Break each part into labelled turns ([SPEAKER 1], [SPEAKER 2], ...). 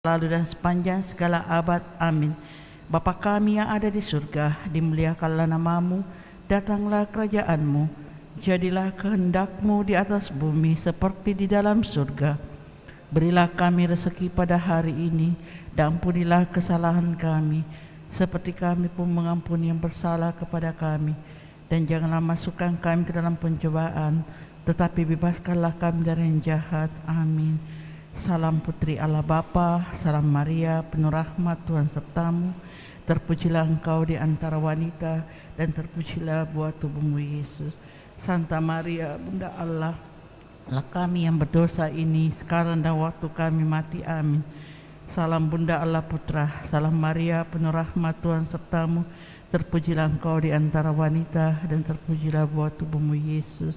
[SPEAKER 1] lalu dan sepanjang segala abad. Amin. Bapa kami yang ada di surga, dimuliakanlah namamu, datanglah kerajaanmu, jadilah kehendakmu di atas bumi seperti di dalam surga. Berilah kami rezeki pada hari ini, dan ampunilah kesalahan kami, seperti kami pun mengampuni yang bersalah kepada kami. Dan janganlah masukkan kami ke dalam pencobaan, tetapi bebaskanlah kami dari yang jahat. Amin. Salam putri Allah Bapa, salam Maria, penuh rahmat Tuhan sertamu. Terpujilah engkau di antara wanita, dan terpujilah buah tubuhmu Yesus. Santa Maria, Bunda Allah, lah kami yang berdosa ini, sekarang dan waktu kami mati. Amin. Salam Bunda Allah Putra, salam Maria, penuh rahmat Tuhan sertamu. Terpujilah engkau di antara wanita, dan terpujilah buah tubuhmu Yesus.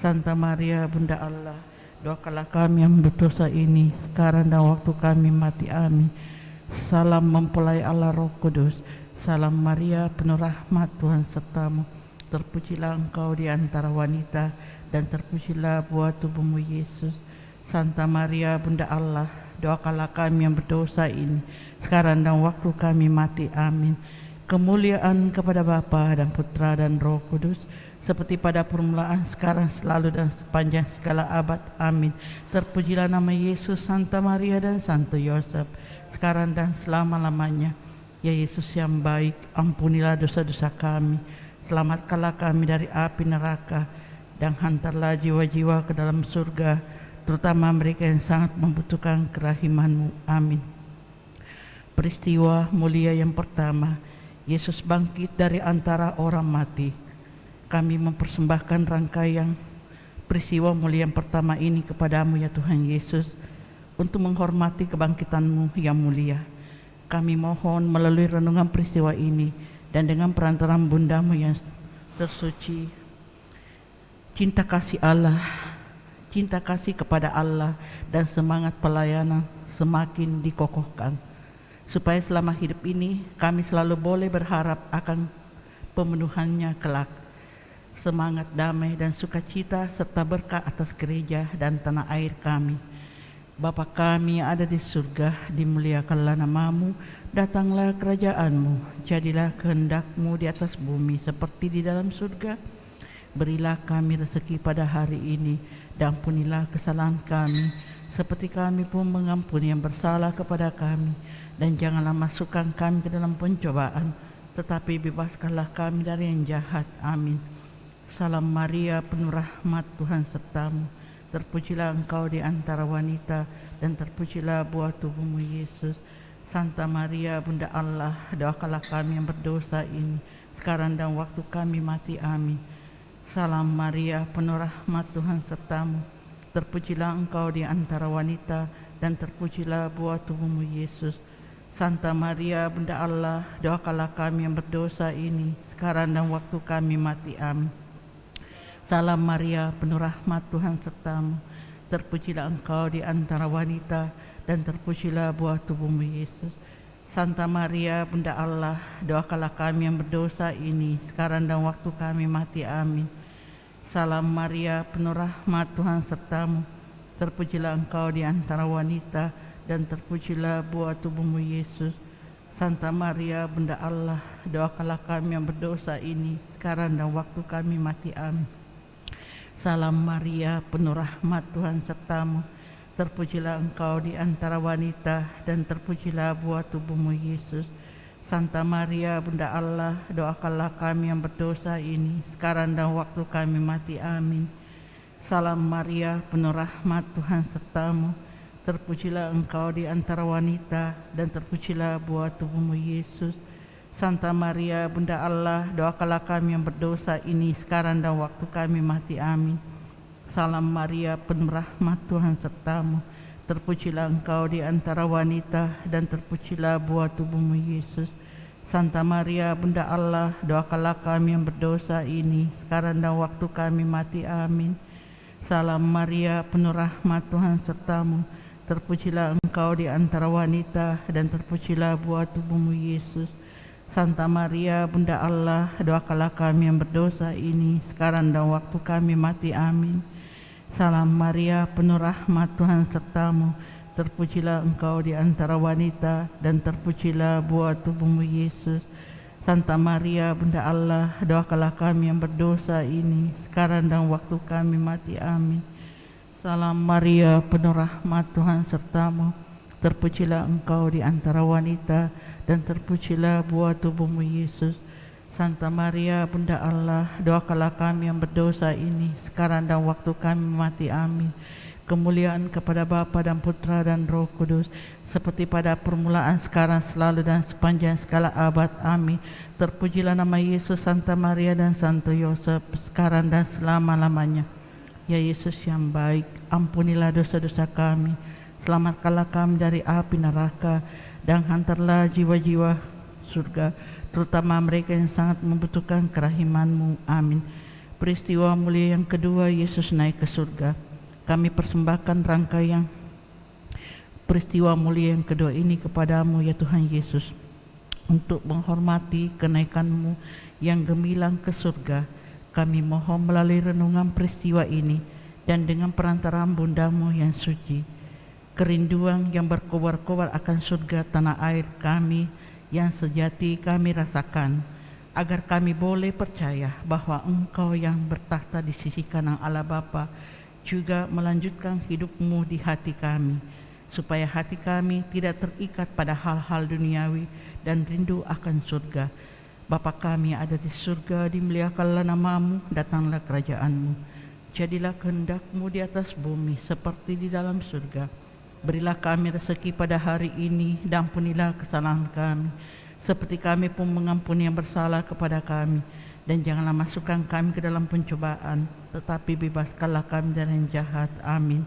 [SPEAKER 1] Santa Maria, Bunda Allah, doakanlah kami yang berdosa ini, sekarang dan waktu kami mati. Amin. Salam mempelai Allah Roh Kudus, salam Maria, penuh rahmat Tuhan sertamu. Terpujilah engkau di antara wanita, dan terpujilah buah tubuhmu Yesus. Santa Maria, Bunda Allah, doakanlah kami yang berdosa ini, sekarang dan waktu kami mati. Amin. Kemuliaan kepada Bapa dan Putra dan Roh Kudus, seperti pada permulaan, sekarang, selalu, dan sepanjang segala abad. Amin. Terpujilah nama Yesus, Santa Maria dan Santo Yosef, sekarang dan selama-lamanya. Ya Yesus yang baik, ampunilah dosa-dosa kami, selamatkanlah kami dari api neraka, dan hantarlah jiwa-jiwa ke dalam surga, terutama mereka yang sangat membutuhkan kerahiman-Mu. Amin. Peristiwa mulia yang pertama, Yesus bangkit dari antara orang mati. Kami mempersembahkan rangkaian peristiwa mulia yang pertama ini kepadamu ya Tuhan Yesus, untuk menghormati kebangkitan-Mu yang mulia. Kami mohon melalui renungan peristiwa ini, dan dengan perantaraan Bunda-Mu yang tersuci, cinta kasih Allah, cinta kasih kepada Allah, dan semangat pelayanan semakin dikokohkan, supaya selama hidup ini kami selalu boleh berharap akan pemenuhannya kelak. Semangat damai dan sukacita serta berkah atas gereja dan tanah air kami. Bapa kami yang ada di surga, dimuliakanlah namamu, datanglah kerajaan-Mu, jadilah kehendak-Mu di atas bumi seperti di dalam surga. Berilah kami rezeki pada hari ini, dan ampunilah kesalahan kami, seperti kami pun mengampuni yang bersalah kepada kami. Dan janganlah masukkan kami ke dalam pencobaan, tetapi bebaskanlah kami dari yang jahat. Amin. Salam Maria, penuh rahmat Tuhan sertamu. Terpujilah engkau di antara wanita, dan terpujilah buah tubuhmu Yesus. Santa Maria, Bunda Allah, doakanlah kami yang berdosa ini, sekarang dan waktu kami mati. Amin. Salam Maria, penuh rahmat Tuhan sertamu. Terpujilah engkau di antara wanita, dan terpujilah buah tubuhmu Yesus. Santa Maria, Bunda Allah, doakanlah kami yang berdosa ini, sekarang dan waktu kami mati. Amin. Salam Maria, penuh rahmat Tuhan sertamu. Terpujilah engkau di antara wanita, dan terpujilah buah tubuhmu Yesus. Santa Maria, Bunda Allah, doakanlah kami yang berdosa ini, sekarang dan waktu kami mati. Amin. Salam Maria, penuh rahmat Tuhan sertamu. Terpujilah engkau di antara wanita, dan terpujilah buah tubuhmu Yesus. Santa Maria, Bunda Allah, doakanlah kami yang berdosa ini, sekarang dan waktu kami mati. Amin. Salam Maria, penuh rahmat Tuhan sertamu. Terpujilah engkau di antara wanita, dan terpujilah buah tubuhmu Yesus. Santa Maria, Bunda Allah, doakanlah kami yang berdosa ini, sekarang dan waktu kami mati. Amin. Salam Maria, penuh rahmat Tuhan sertamu. Terpujilah engkau di antara wanita, dan terpujilah buah tubuhmu Yesus. Santa Maria, Bunda Allah, doakanlah kami yang berdosa ini, sekarang dan waktu kami mati. Amin. Salam Maria, penuh rahmat Tuhan sertamu. Terpujilah engkau di antara wanita, dan terpujilah buah tubuhmu Yesus. Santa Maria, Bunda Allah, doakanlah kami yang berdosa ini, sekarang dan waktu kami mati. Amin. Salam Maria, penuh rahmat Tuhan sertamu. Terpujilah engkau di antara wanita, dan terpujilah buah tubuhmu Yesus. Santa Maria, Bunda Allah, doakanlah kami yang berdosa ini, sekarang dan waktu kami mati. Amin. Salam Maria, penuh rahmat Tuhan sertamu. terpujilah Engkau di antara wanita, dan terpujilah buah tubuhmu Yesus. Santa Maria, Bunda Allah, doakanlah kami yang berdosa ini, sekarang dan waktu kami mati. Amin. Salam Maria, penuh rahmat, Tuhan sertamu. Terpujilah Engkau di antara wanita, dan terpujilah buah tubuhmu Yesus. Santa Maria, Bunda Allah, doakanlah kami yang berdosa ini, sekarang dan waktu kami mati. Amin. Kemuliaan kepada Bapa dan Putra dan Roh Kudus, seperti pada permulaan, sekarang, selalu, dan sepanjang segala abad. Amin. Terpujilah nama Yesus, Santa Maria, dan Santo Yosef, sekarang dan selama-lamanya. Ya Yesus yang baik, ampunilah dosa-dosa kami, selamatkanlah kami dari api neraka, dan hantarlah jiwa-jiwa surga, terutama mereka yang sangat membutuhkan kerahiman-Mu. Amin. Peristiwa mulia yang kedua, Yesus naik ke surga. Kami persembahkan rangkaian peristiwa mulia yang kedua ini kepadamu, ya Tuhan Yesus, untuk menghormati kenaikan-Mu yang gemilang ke surga. Kami mohon melalui renungan peristiwa ini, dan dengan perantaraan Bunda-Mu yang suci, kerinduan yang berkobar-kobar akan surga tanah air kami yang sejati kami rasakan, agar kami boleh percaya bahwa Engkau yang bertahta di sisi kanan Allah Bapa juga melanjutkan hidup-Mu di hati kami, supaya hati kami tidak terikat pada hal-hal duniawi dan rindu akan surga. Bapa kami yang ada di surga, dimuliakanlah nama-Mu, datanglah kerajaan-Mu, jadilah kehendak-Mu di atas bumi seperti di dalam surga. Berilah kami rezeki pada hari ini, dan ampunilah kesalahan kami, seperti kami pun mengampuni yang bersalah kepada kami. Dan janganlah masukkan kami ke dalam pencobaan, tetapi bebaskanlah kami dari yang jahat. Amin.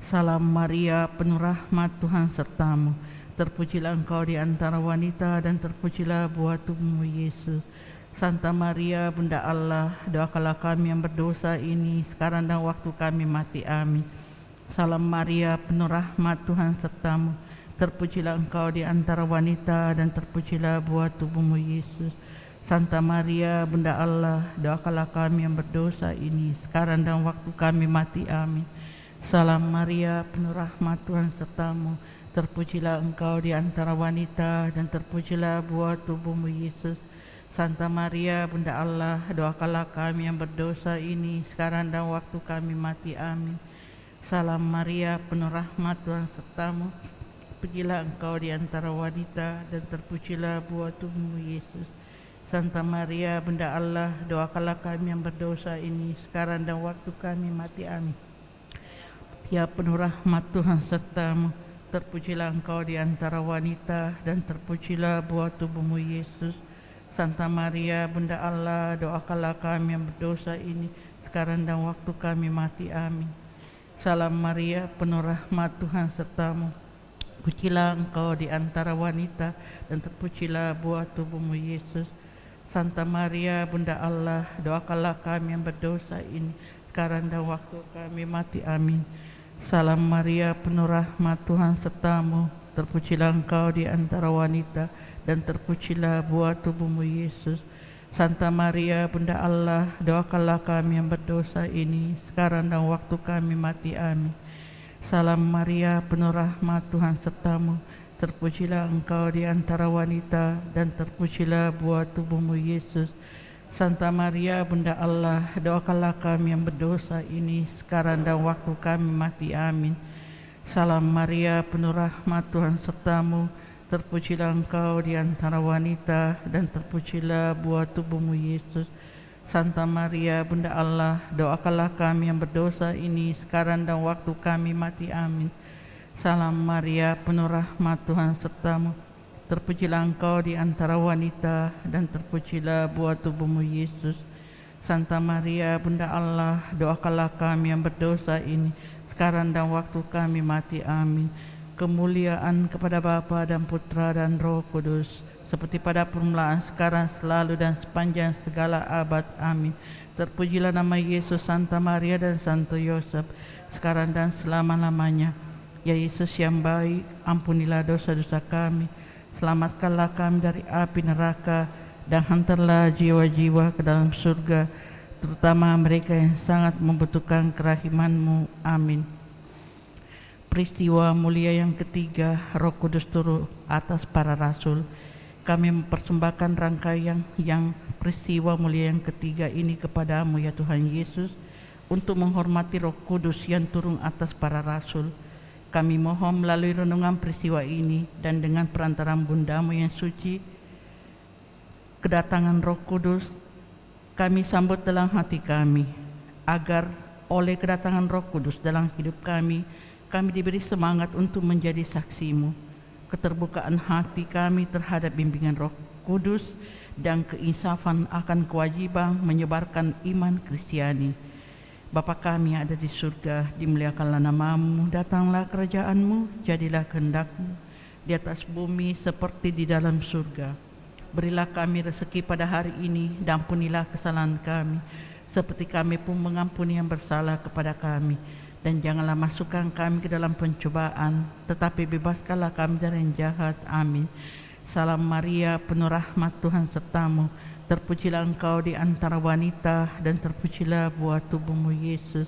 [SPEAKER 1] Salam Maria, penuh rahmat, Tuhan sertamu. Terpujilah Engkau di antara wanita, dan terpujilah buah tubuhmu Yesus. Santa Maria, Bunda Allah, doakanlah kami yang berdosa ini, sekarang dan waktu kami mati. Amin. Salam Maria, penuh rahmat, Tuhan sertamu. Terpujilah Engkau di antara wanita, dan terpujilah buah tubuhmu Yesus. Santa Maria, Bunda Allah, doakanlah kami yang berdosa ini, sekarang dan waktu kami mati. Amin. Salam Maria, penuh rahmat, Tuhan sertamu. Terpujilah Engkau di antara wanita, dan terpujilah buah tubuhmu Yesus. Santa Maria, Bunda Allah, doakanlah kami yang berdosa ini, sekarang dan waktu kami mati. Amin. Salam Maria, penuh rahmat, Tuhan sertamu. Terpujilah Engkau di antara wanita, dan terpujilah buah tubuhmu Yesus. Santa Maria, Bunda Allah, doakanlah kami yang berdosa ini, sekarang dan waktu kami mati. Amin. Ya penuh rahmat, Tuhan sertamu. Terpujilah Engkau di antara wanita, dan terpujilah buah tubuhmu Yesus. Santa Maria, Bunda Allah, doakanlah kami yang berdosa ini, sekarang dan waktu kami mati. Amin. Salam Maria, penuh rahmat, Tuhan sertamu. Terpujilah Engkau di antara wanita, dan terpujilah buah tubuhmu Yesus. Santa Maria, Bunda Allah, doakanlah kami yang berdosa ini, sekarang dan waktu kami mati. Amin. Salam Maria, penuh rahmat, Tuhan sertamu. Terpujilah Engkau di antara wanita, dan terpujilah buah tubuhmu Yesus. Santa Maria, Bunda Allah, doakanlah kami yang berdosa ini, sekarang dan waktu kami mati. Amin. Salam Maria, penuh rahmat, Tuhan sertamu. Terpujilah Engkau di antara wanita, dan terpujilah buah tubuhmu Yesus. Santa Maria, Bunda Allah, doakanlah kami yang berdosa ini, sekarang dan waktu kami mati. Amin. Salam Maria, penuh rahmat, Tuhan sertamu. Terpujilah Engkau di antara wanita, dan terpujilah buah tubuhmu Yesus. Santa Maria, Bunda Allah, doakanlah kami yang berdosa ini, sekarang dan waktu kami mati. Amin. Salam Maria, penuh rahmat, Tuhan sertamu. Terpujilah Engkau di antara wanita, dan terpujilah buah tubuhmu Yesus. Santa Maria, Bunda Allah, doakanlah kami yang berdosa ini, sekarang dan waktu kami mati. Amin. Kemuliaan kepada Bapa dan Putra dan Roh Kudus, seperti pada permulaan, sekarang, selalu, dan sepanjang segala abad. Amin. Terpujilah nama Yesus, Santa Maria, dan Santo Yosef, sekarang dan selama-lamanya. Ya Yesus yang baik, ampunilah dosa-dosa kami, selamatkanlah kami dari api neraka, dan hantarlah jiwa-jiwa ke dalam surga, terutama mereka yang sangat membutuhkan kerahiman-Mu. Amin. Peristiwa mulia yang ketiga, Roh Kudus turun atas para rasul. Kami mempersembahkan rangkaian yang peristiwa mulia yang ketiga ini kepadamu ya Tuhan Yesus, untuk menghormati Roh Kudus yang turun atas para rasul. Kami mohon melalui renungan peristiwa ini dan dengan perantaraan Bundamu yang suci, kedatangan Roh Kudus kami sambut dalam hati kami, agar oleh kedatangan Roh Kudus dalam hidup kami diberi semangat untuk menjadi saksi-Mu. Keterbukaan hati kami terhadap bimbingan Roh Kudus dan keinsafan akan kewajiban menyebarkan iman Kristiani. Bapa kami yang ada di surga, dimuliakanlah nama-Mu, datanglah kerajaan-Mu, jadilah kehendak-Mu di atas bumi seperti di dalam surga. Berilah kami rezeki pada hari ini, dan ampunilah kesalahan kami, seperti kami pun mengampuni yang bersalah kepada kami. Dan janganlah masukkan kami ke dalam pencobaan, tetapi bebaskanlah kami dari yang jahat. Amin. Salam Maria, penuh rahmat, Tuhan sertamu. Terpujilah engkau di antara wanita, dan terpujilah buah tubuhmu Yesus.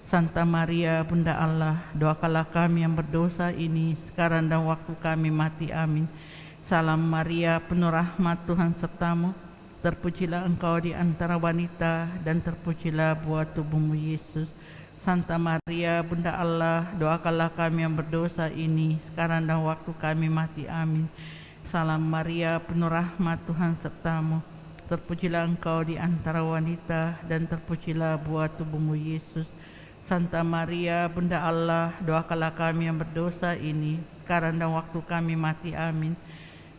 [SPEAKER 1] Santa Maria, Bunda Allah, doakanlah kami yang berdosa ini, sekarang dan waktu kami mati. Amin. Salam Maria, penuh rahmat, Tuhan sertamu. Terpujilah engkau di antara wanita, dan terpujilah buah tubuhmu Yesus. Santa Maria, Bunda Allah, doakanlah kami yang berdosa ini, sekarang dan waktu kami mati. Amin. Salam Maria, penuh rahmat, Tuhan sertamu. Terpujilah engkau di antara wanita, dan terpujilah buah tubuhmu Yesus. Santa Maria, Bunda Allah, doakanlah kami yang berdosa ini, sekarang dan waktu kami mati. Amin.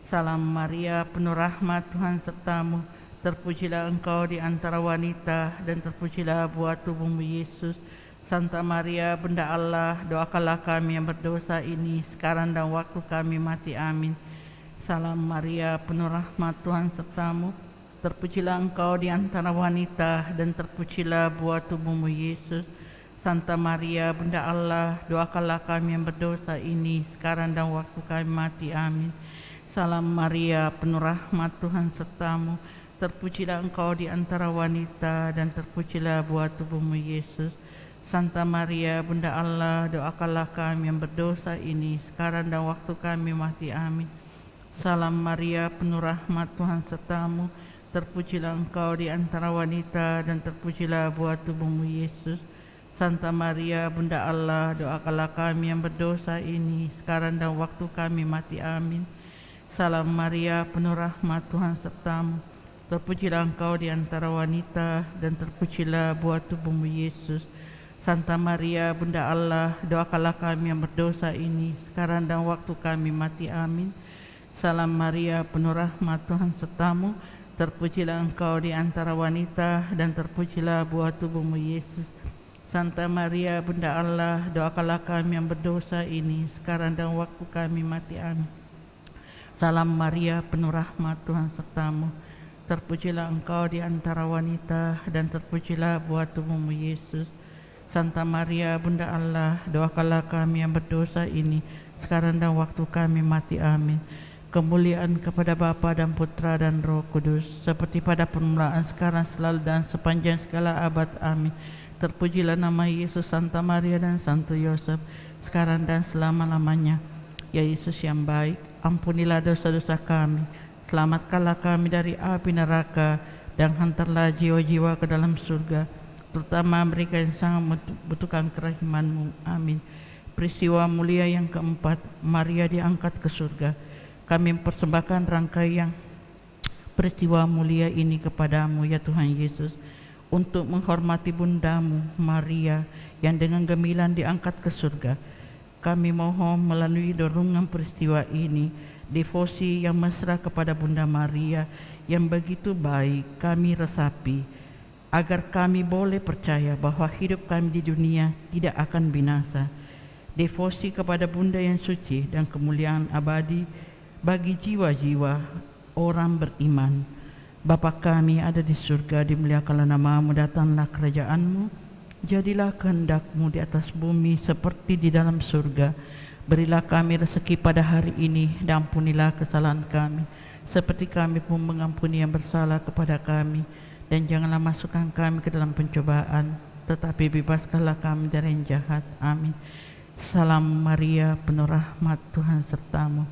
[SPEAKER 1] Salam Maria, penuh rahmat, Tuhan sertamu. Terpujilah engkau di antara wanita, dan terpujilah buah tubuhmu Yesus. Santa Maria, Bunda Allah, doakanlah kami yang berdosa ini, sekarang dan waktu kami mati. Amin. Salam Maria, penuh rahmat, Tuhan sertamu. Terpujilah engkau di antara wanita, dan terpujilah buah tubuhmu Yesus. Santa Maria, Bunda Allah, doakanlah kami yang berdosa ini, sekarang dan waktu kami mati. Amin. Salam Maria, penuh rahmat, Tuhan sertamu. Terpujilah engkau di antara wanita, dan terpujilah buah tubuhmu Yesus. Santa Maria, Bunda Allah, doakanlah kami yang berdosa ini, sekarang dan waktu kami mati. Amin. Salam Maria, penuh rahmat, Tuhan sertamu. Terpujilah engkau di antara wanita, dan terpujilah buah tubuhmu Yesus. Santa Maria, Bunda Allah, doakanlah kami yang berdosa ini, sekarang dan waktu kami mati. Amin. Salam Maria, penuh rahmat, Tuhan sertamu. Terpujilah engkau di antara wanita, dan terpujilah buah tubuhmu Yesus. Santa Maria, Bunda Allah, doakanlah kami yang berdosa ini, sekarang dan waktu kami mati. Amin. Salam Maria, penuh rahmat, Tuhan sertamu. Terpujilah engkau di antara wanita, dan terpujilah buah tubuhmu Yesus. Santa Maria, Bunda Allah, doakanlah kami yang berdosa ini, sekarang dan waktu kami mati. Amin. Salam Maria, penuh rahmat, Tuhan sertamu. Terpujilah engkau di antara wanita, dan terpujilah buah tubuhmu Yesus. Santa Maria, Bunda Allah, doakanlah kami yang berdosa ini, sekarang dan waktu kami mati. Amin. Kemuliaan kepada Bapa dan Putra dan Roh Kudus, seperti pada permulaan, sekarang, selalu, dan sepanjang segala abad. Amin. Terpujilah nama Yesus, Santa Maria, dan Santo Yosef, sekarang dan selama-lamanya. Ya Yesus yang baik, ampunilah dosa-dosa kami, selamatkanlah kami dari api neraka, dan hantarlah jiwa-jiwa ke dalam surga, terutama mereka yang sangat membutuhkan kerahiman-Mu. Amin. Peristiwa mulia yang keempat, Maria diangkat ke surga. Kami mempersembahkan rangkaian peristiwa mulia ini kepadamu ya Tuhan Yesus, untuk menghormati Bundamu Maria yang dengan gemilang diangkat ke surga. Kami mohon melalui dorongan peristiwa ini, devosi yang mesra kepada Bunda Maria yang begitu baik kami resapi, agar kami boleh percaya bahwa hidup kami di dunia tidak akan binasa. Devosi kepada Bunda yang suci dan kemuliaan abadi bagi jiwa-jiwa orang beriman. Bapa kami ada di surga, dimuliakanlah nama-Mu, datanglah kerajaan-Mu, jadilah kehendak-Mu di atas bumi seperti di dalam surga. Berilah kami rezeki pada hari ini, dan ampunilah kesalahan kami, seperti kami pun mengampuni yang bersalah kepada kami. Dan janganlah masukkan kami ke dalam pencobaan, tetapi bebaskanlah kami dari yang jahat. Amin. Salam Maria, penuh rahmat, Tuhan sertamu.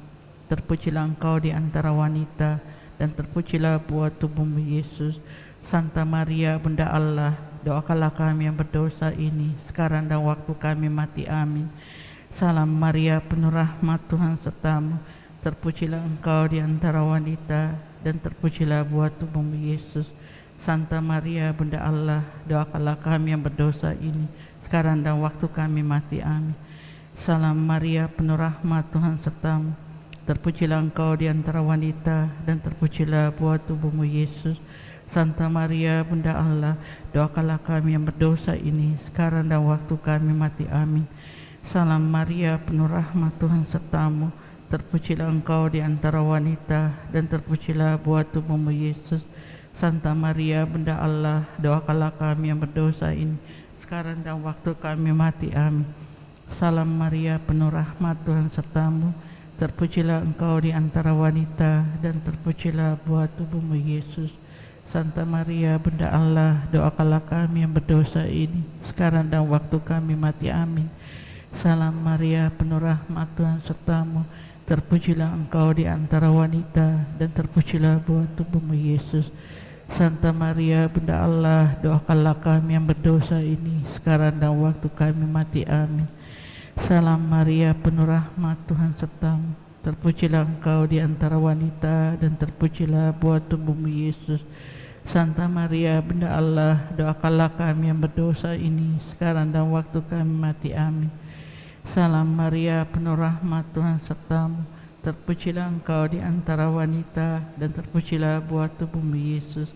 [SPEAKER 1] Terpujilah engkau di antara wanita, dan terpujilah buah tubuhmu Yesus. Santa Maria, Bunda Allah, doakanlah kami yang berdosa ini, sekarang dan waktu kami mati. Amin. Salam Maria, penuh rahmat, Tuhan sertamu. Terpujilah engkau di antara wanita, dan terpujilah buah tubuhmu Yesus. Santa Maria, Bunda Allah, doakanlah kami yang berdosa ini, sekarang dan waktu kami mati. Amin. Salam Maria, penuh rahmat, Tuhan sertamu. Terpujilah engkau di antara wanita, dan terpujilah buah tubuhmu Yesus. Santa Maria, Bunda Allah, doakanlah kami yang berdosa ini, sekarang dan waktu kami mati. Amin. Salam Maria, penuh rahmat, Tuhan sertamu. Terpujilah engkau di antara wanita, dan terpujilah buah tubuhmu Yesus. Santa Maria, Bunda Allah, doakanlah kami yang berdosa ini, sekarang dan waktu kami mati. Amin. Salam Maria, penuh rahmat, Tuhan sertamu. Terpujilah engkau di antara wanita, dan terpujilah buah tubuhmu Yesus. Santa Maria, Bunda Allah, doakanlah kami yang berdosa ini, sekarang dan waktu kami mati. Amin. Salam Maria, penuh rahmat, Tuhan sertamu. Terpujilah engkau di antara wanita, dan terpujilah buah tubuhmu Yesus. Santa Maria, Bunda Allah, doakanlah kami yang berdosa ini, sekarang dan waktu kami mati. Amin. Salam Maria, penuh rahmat, Tuhan sertamu. Terpujilah engkau di antara wanita, dan terpujilah buah tubuhmu Yesus. Santa Maria, Bunda Allah, doakanlah kami yang berdosa ini, sekarang dan waktu kami mati. Amin. Salam Maria, penuh rahmat, Tuhan sertamu. Terpujilah engkau di antara wanita, dan terpujilah buah tubuhmu Yesus.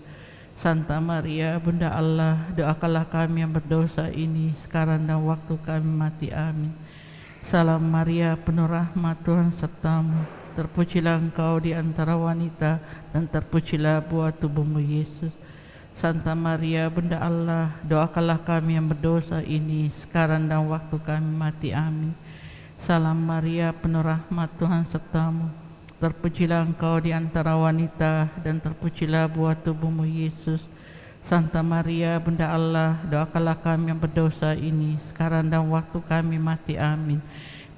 [SPEAKER 1] Santa Maria, Bunda Allah, doakanlah kami yang berdosa ini, sekarang dan waktu kami mati. Amin. Salam Maria, penuh rahmat, Tuhan sertamu. Terpujilah engkau di antara wanita, dan terpujilah buah tubuhmu Yesus. Santa Maria, Bunda Allah, doakanlah kami yang berdosa ini, sekarang dan waktu kami mati. Amin. Salam Maria, penuh rahmat, Tuhan sertamu. Terpujilah engkau di antara wanita, dan terpujilah buah tubuhmu Yesus. Santa Maria, Bunda Allah, doakanlah kami yang berdosa ini, sekarang dan waktu kami mati. Amin.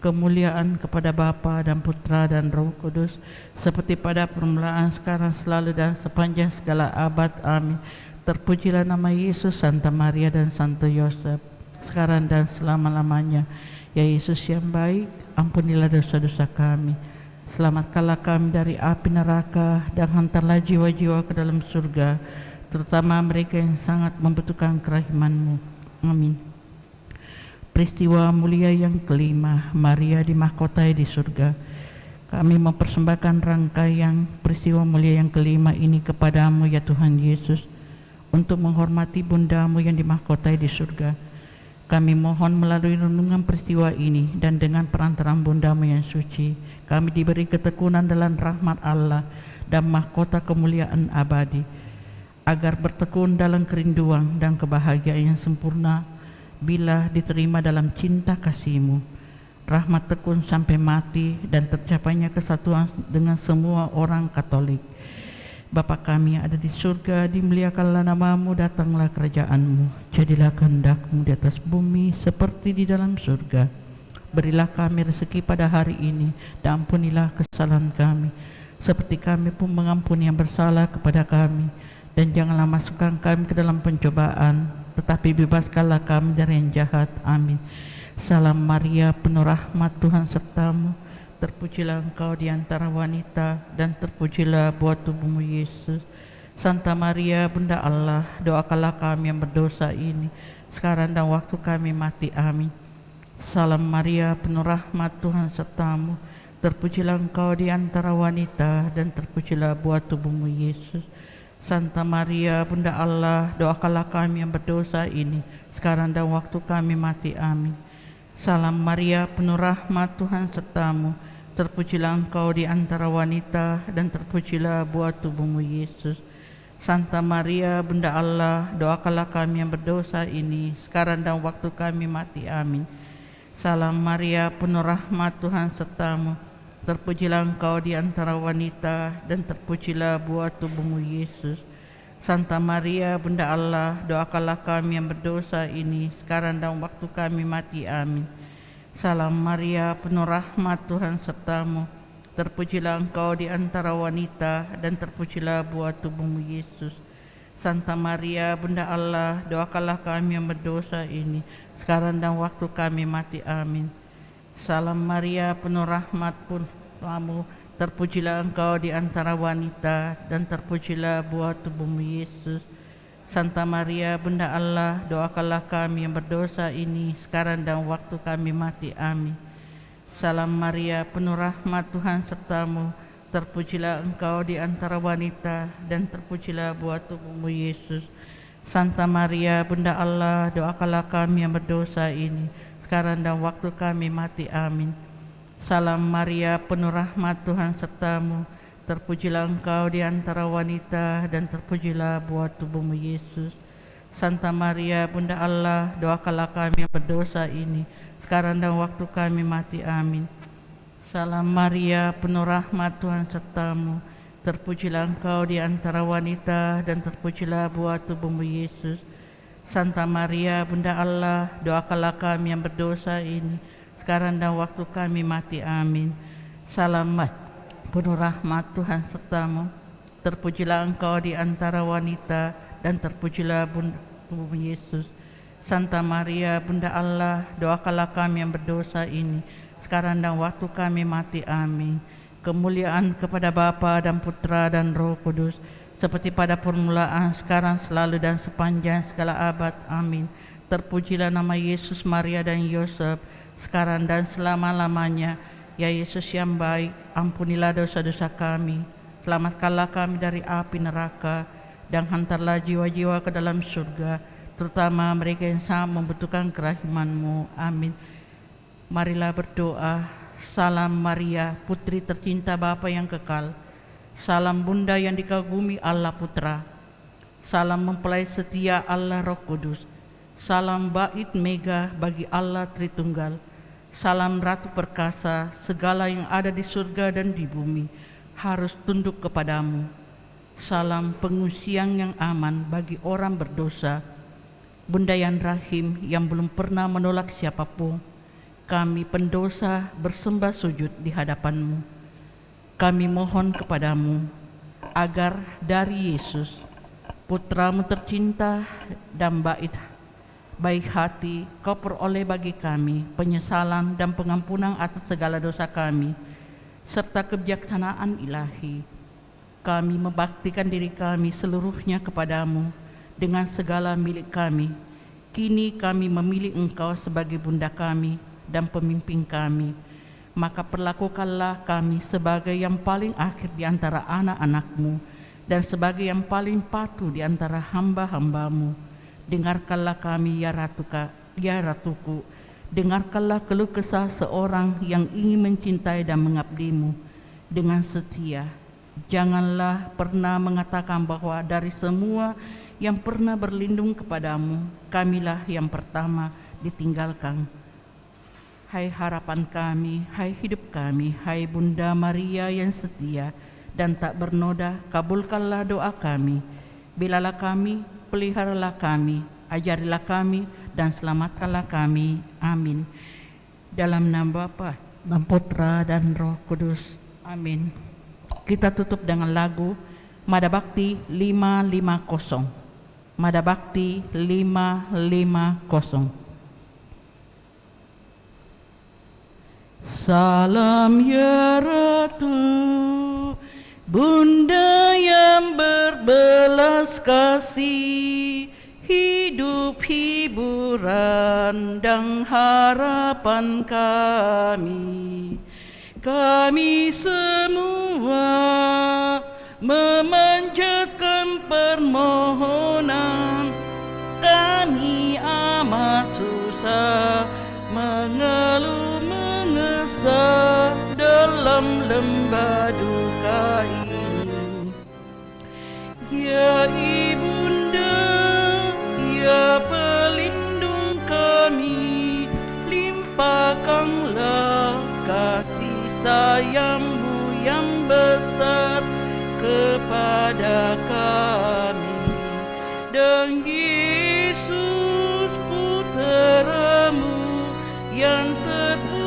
[SPEAKER 1] Kemuliaan kepada Bapa dan Putra dan Roh Kudus, seperti pada permulaan, sekarang, selalu, dan sepanjang segala abad. Amin. Terpujilah nama Yesus, Santa Maria, dan Santo Yosef, sekarang dan selama-lamanya. Ya Yesus yang baik, ampunilah dosa-dosa kami, selamatkanlah kami dari api neraka, dan hantarlah jiwa-jiwa ke dalam surga, terutama mereka yang sangat membutuhkan kerahiman-Mu. Amin. Peristiwa mulia yang kelima, Maria dimahkotai di surga. Kami mempersembahkan rangkaian peristiwa mulia yang kelima ini kepadamu, ya Tuhan Yesus, untuk menghormati Bundamu yang dimahkotai di surga. Kami mohon melalui renungan peristiwa ini, dan dengan perantaraan Bundamu yang suci, kami diberi ketekunan dalam rahmat Allah dan mahkota kemuliaan abadi, agar bertekun dalam kerinduan dan kebahagiaan yang sempurna bila diterima dalam cinta kasih-Mu, rahmat tekun sampai mati, dan tercapainya kesatuan dengan semua orang Katolik. Bapa kami yang ada di surga, dimuliakanlah nama-Mu, datanglah kerajaan-Mu, jadilah kehendak-Mu di atas bumi seperti di dalam surga. Berilah kami rezeki pada hari ini, dan ampunilah kesalahan kami, seperti kami pun mengampuni yang bersalah kepada kami. Dan janganlah masukkan kami ke dalam pencobaan, tetapi bebaskanlah kami dari yang jahat. Amin. Salam Maria, penuh rahmat, Tuhan sertamu. Terpujilah engkau di antara wanita, dan terpujilah buah tubuhmu Yesus. Santa Maria, Bunda Allah, doakanlah kami yang berdosa ini, sekarang dan waktu kami mati. Amin. Salam Maria, penuh rahmat, Tuhan sertamu. Terpujilah engkau di antara wanita, dan terpujilah buah tubuhmu Yesus. Santa Maria, Bunda Allah, doakanlah kami yang berdosa ini, sekarang dan waktu kami mati. Amin. Salam Maria, penuh rahmat, Tuhan sertamu. Terpujilah engkau di antara wanita, dan terpujilah buah tubuhmu Yesus. Santa Maria, Bunda Allah, doakanlah kami yang berdosa ini, sekarang dan waktu kami mati. Amin. Salam Maria, penuh rahmat, Tuhan sertamu. Terpujilah engkau di antara wanita, dan terpujilah buah tubuhmu Yesus. Santa Maria, Bunda Allah, doakanlah kami yang berdosa ini, sekarang dan waktu kami mati. Amin. Salam Maria, penuh rahmat, Tuhan sertamu. Terpujilah engkau di antara wanita, dan terpujilah buah tubuhmu Yesus. Santa Maria, Bunda Allah, doakanlah kami yang berdosa ini, sekarang dan waktu kami mati. Amin. Salam Maria, penuh rahmat pun kamu, terpujilah engkau di antara wanita, dan terpujilah buah tubuhmu Yesus. Santa Maria, Bunda Allah, doakanlah kami yang berdosa ini, sekarang dan waktu kami mati. Amin. Salam Maria, penuh rahmat, Tuhan sertamu. Terpujilah engkau di antara wanita, dan terpujilah buah tubuhmu Yesus. Santa Maria, Bunda Allah, doakanlah kami yang berdosa ini, sekarang dan waktu kami mati. Amin. Salam Maria, penuh rahmat, Tuhan sertamu. Terpujilah engkau di antara wanita, dan terpujilah buah tubuhmu Yesus. Santa Maria, Bunda Allah, doakanlah kami yang berdosa ini, sekarang dan waktu kami mati. Amin. Salam Maria, penuh rahmat, Tuhan sertamu. Terpujilah engkau di antara wanita, dan terpujilah buah tubuhmu Yesus. Santa Maria, Bunda Allah, doakanlah kami yang berdosa ini, sekarang dan waktu kami mati. Amin. Salam penuh rahmat, Tuhan sertamu. Terpujilah engkau di antara wanita, dan terpujilah tubuh Yesus. Santa Maria, Bunda Allah, doakanlah kami yang berdosa ini, sekarang dan waktu kami mati. Amin. Kemuliaan kepada Bapa dan Putra dan Roh Kudus, seperti pada permulaan, sekarang, selalu, dan sepanjang segala abad. Amin. Terpujilah nama Yesus, Maria, dan Yosef, sekarang dan selama-lamanya. Ya Yesus yang baik, ampunilah dosa-dosa kami, selamatkanlah kami dari api neraka, dan hantarlah jiwa-jiwa ke dalam surga, terutama mereka yang sangat membutuhkan kerahiman-Mu. Amin. Marilah berdoa. Salam Maria, putri tercinta Bapa yang kekal. Salam Bunda yang dikagumi Allah Putra. Salam mempelai setia Allah Roh Kudus. Salam bait mega bagi Allah Tritunggal. Salam Ratu Perkasa, segala yang ada di surga dan di bumi harus tunduk kepadamu. Salam pengungsian yang aman bagi orang berdosa. Bunda yang rahim yang belum pernah menolak siapapun, kami pendosa bersembah sujud di hadapan-Mu. Kami mohon kepadamu agar dari Yesus, Putra-Mu tercinta dan baik hati, Kau peroleh bagi kami penyesalan dan pengampunan atas segala dosa kami, serta kebijaksanaan ilahi. Kami membaktikan diri kami seluruhnya kepadamu dengan segala milik kami. Kini kami memilih Engkau sebagai Bunda kami dan pemimpin kami. Maka perlakukanlah kami sebagai yang paling akhir di antara anak-anak-Mu, dan sebagai yang paling patuh di antara hamba-hamba-Mu. Dengarkanlah kami ya Ratuku, dengarkanlah keluh kesah seorang yang ingin mencintai dan mengabdi-Mu dengan setia. Janganlah pernah mengatakan bahwa dari semua yang pernah berlindung kepadamu, kamilah yang pertama ditinggalkan. Hai harapan kami, hai hidup kami, hai Bunda Maria yang setia dan tak bernoda, kabulkanlah doa kami. Bilalah kami, peliharalah kami, ajarilah kami, dan selamatkanlah kami. Amin. Dalam nama Bapa dan Putra dan Roh Kudus. Amin. Kita tutup dengan lagu Mada Bakti 550. Mada Bakti 550. Salam ya Ratu, Bunda yang berbelas kasih, hidup, hiburan, dan harapan kami. Kami semua memanjatkan permohonan. Kami amat susah, mengeluh mengesah dalam lembah duka ini. Ya Ibunda, ya pelindung kami, limpahkanlah kasih sayang-Mu yang besar kepada kami. Dan Yesus Putra-Mu yang terpuji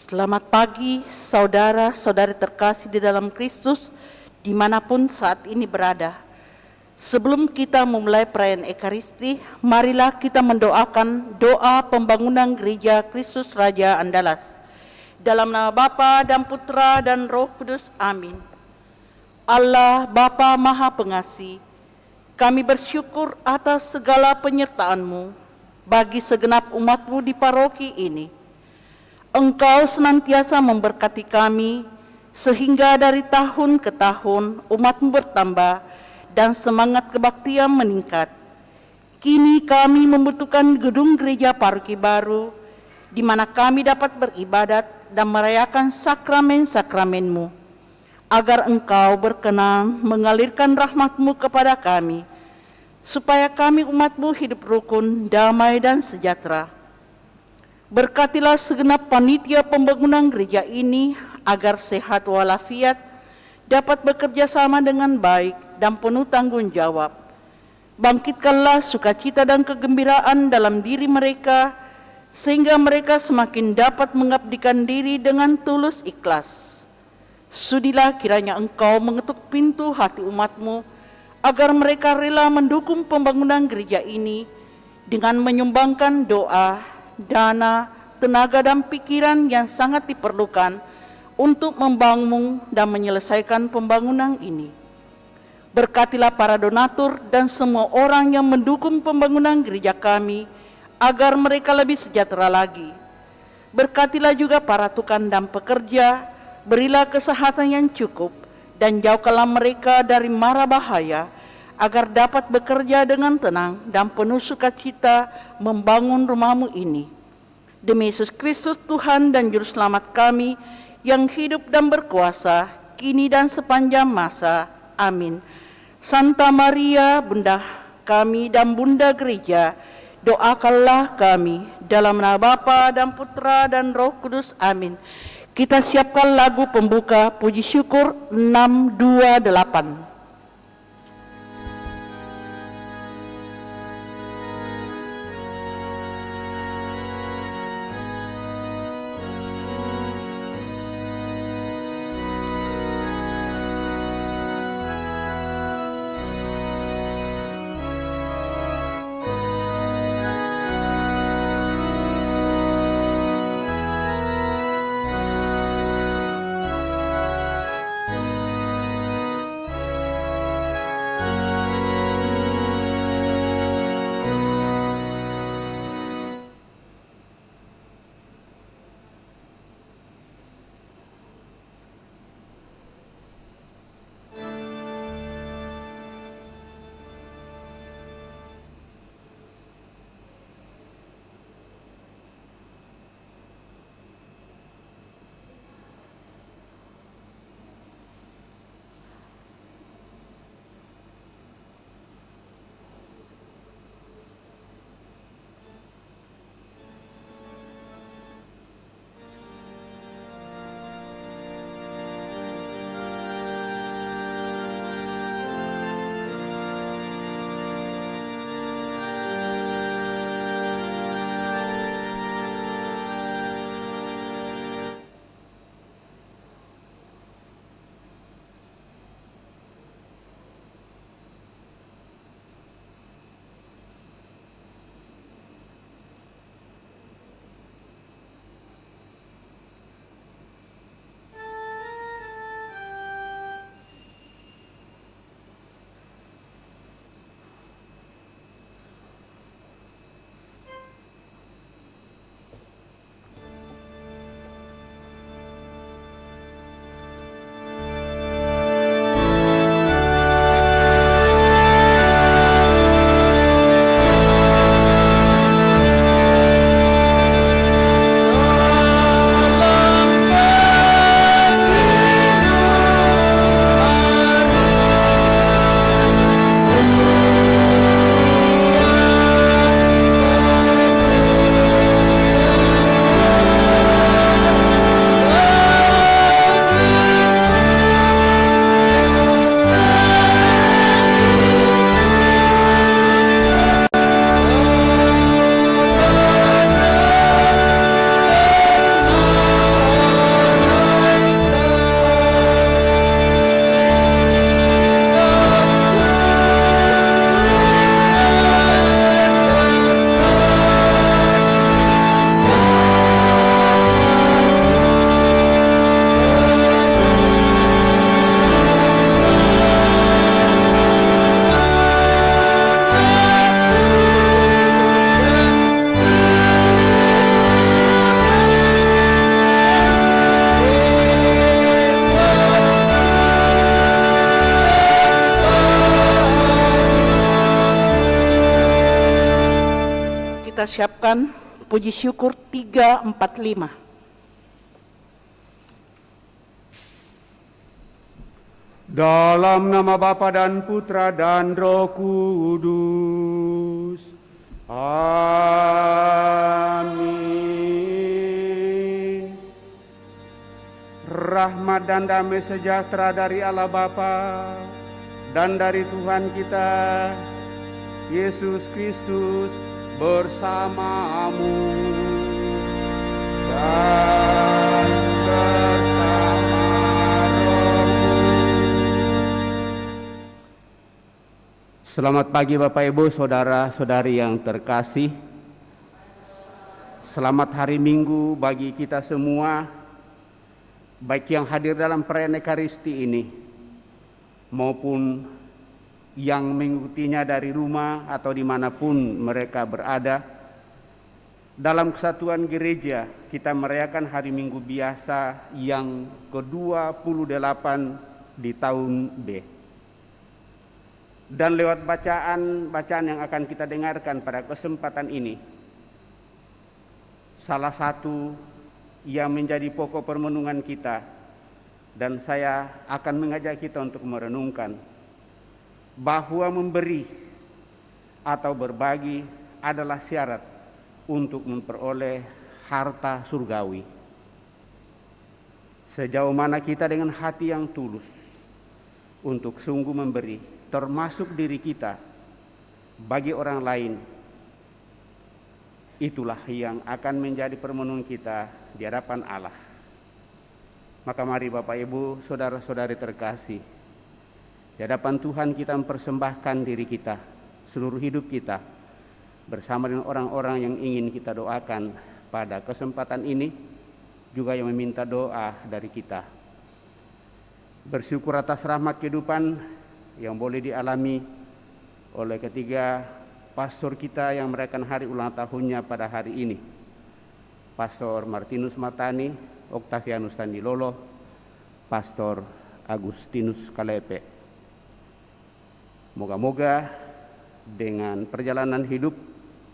[SPEAKER 1] Selamat pagi saudara-saudari terkasih di dalam Kristus dimanapun saat ini berada. Sebelum kita memulai perayaan Ekaristi, marilah kita mendoakan doa pembangunan Gereja Kristus Raja Andalas. Dalam nama Bapa dan Putra dan Roh Kudus, amin. Allah Bapa Maha Pengasih, kami bersyukur atas segala penyertaan-Mu bagi segenap umat-Mu di paroki ini. Engkau senantiasa memberkati kami, sehingga dari tahun ke tahun umat-Mu bertambah dan semangat kebaktian meningkat. Kini kami membutuhkan gedung gereja paroki baru, di mana kami dapat beribadat dan merayakan sakramen-sakramen-Mu, agar Engkau berkenan mengalirkan rahmat-Mu kepada kami, supaya kami umat-Mu hidup rukun, damai, dan sejahtera. Berkatilah segenap panitia pembangunan gereja ini agar sehat walafiat, dapat bekerja sama dengan baik dan penuh tanggung jawab. Bangkitkanlah sukacita dan kegembiraan dalam diri mereka, sehingga mereka semakin dapat mengabdikan diri dengan tulus ikhlas. Sudilah kiranya Engkau mengetuk pintu hati umat-Mu, agar mereka rela mendukung pembangunan gereja ini dengan menyumbangkan doa, dana, tenaga, dan pikiran yang sangat diperlukan untuk membangun dan menyelesaikan pembangunan ini. Berkatilah para donatur dan semua orang yang mendukung pembangunan gereja kami, agar mereka lebih sejahtera lagi. Berkatilah juga para tukang dan pekerja, berilah kesehatan yang cukup, dan jauhkanlah mereka dari mara bahaya, agar dapat bekerja dengan tenang dan penuh sukacita membangun rumah-Mu ini. Demi Yesus Kristus Tuhan dan Juru Selamat kami, yang hidup dan berkuasa, kini dan sepanjang masa. Amin. Santa Maria, Bunda kami dan Bunda Gereja, doakanlah kami. Dalam nama Bapa dan Putra dan Roh Kudus. Amin. Kita siapkan lagu pembuka puji syukur 628. kita siapkan puji syukur 345.
[SPEAKER 2] Dalam nama Bapa dan Putra dan Roh Kudus. Amin. Rahmat dan damai sejahtera dari Allah Bapa dan dari Tuhan kita Yesus Kristus bersamamu dan bersama rohmu. Selamat pagi Bapak Ibu, saudara-saudari yang terkasih. Selamat hari Minggu bagi kita semua, baik yang hadir dalam perayaan Ekaristi ini maupun yang mengikutinya dari rumah atau dimanapun mereka berada. Dalam kesatuan gereja kita merayakan hari Minggu biasa yang ke-28 di tahun B. Dan lewat bacaan yang akan kita dengarkan pada kesempatan ini, salah satu yang menjadi pokok permenungan kita, dan saya akan mengajak kita untuk merenungkan bahwa memberi atau berbagi adalah syarat untuk memperoleh harta surgawi. Sejauh mana kita dengan hati yang tulus untuk sungguh memberi, termasuk diri kita, bagi orang lain, itulah yang akan menjadi permenungan kita di hadapan Allah. Maka mari Bapak Ibu, saudara-saudari terkasih, di hadapan Tuhan kita mempersembahkan diri kita, seluruh hidup kita, bersama dengan orang-orang yang ingin kita doakan pada kesempatan ini, juga yang meminta doa dari kita. Bersyukur atas rahmat kehidupan yang boleh dialami oleh ketiga pastor kita yang merayakan hari ulang tahunnya pada hari ini, Pastor Martinus Matani, Octavianus Tandilolo, Pastor Agustinus Kalepe. Moga-moga dengan perjalanan hidup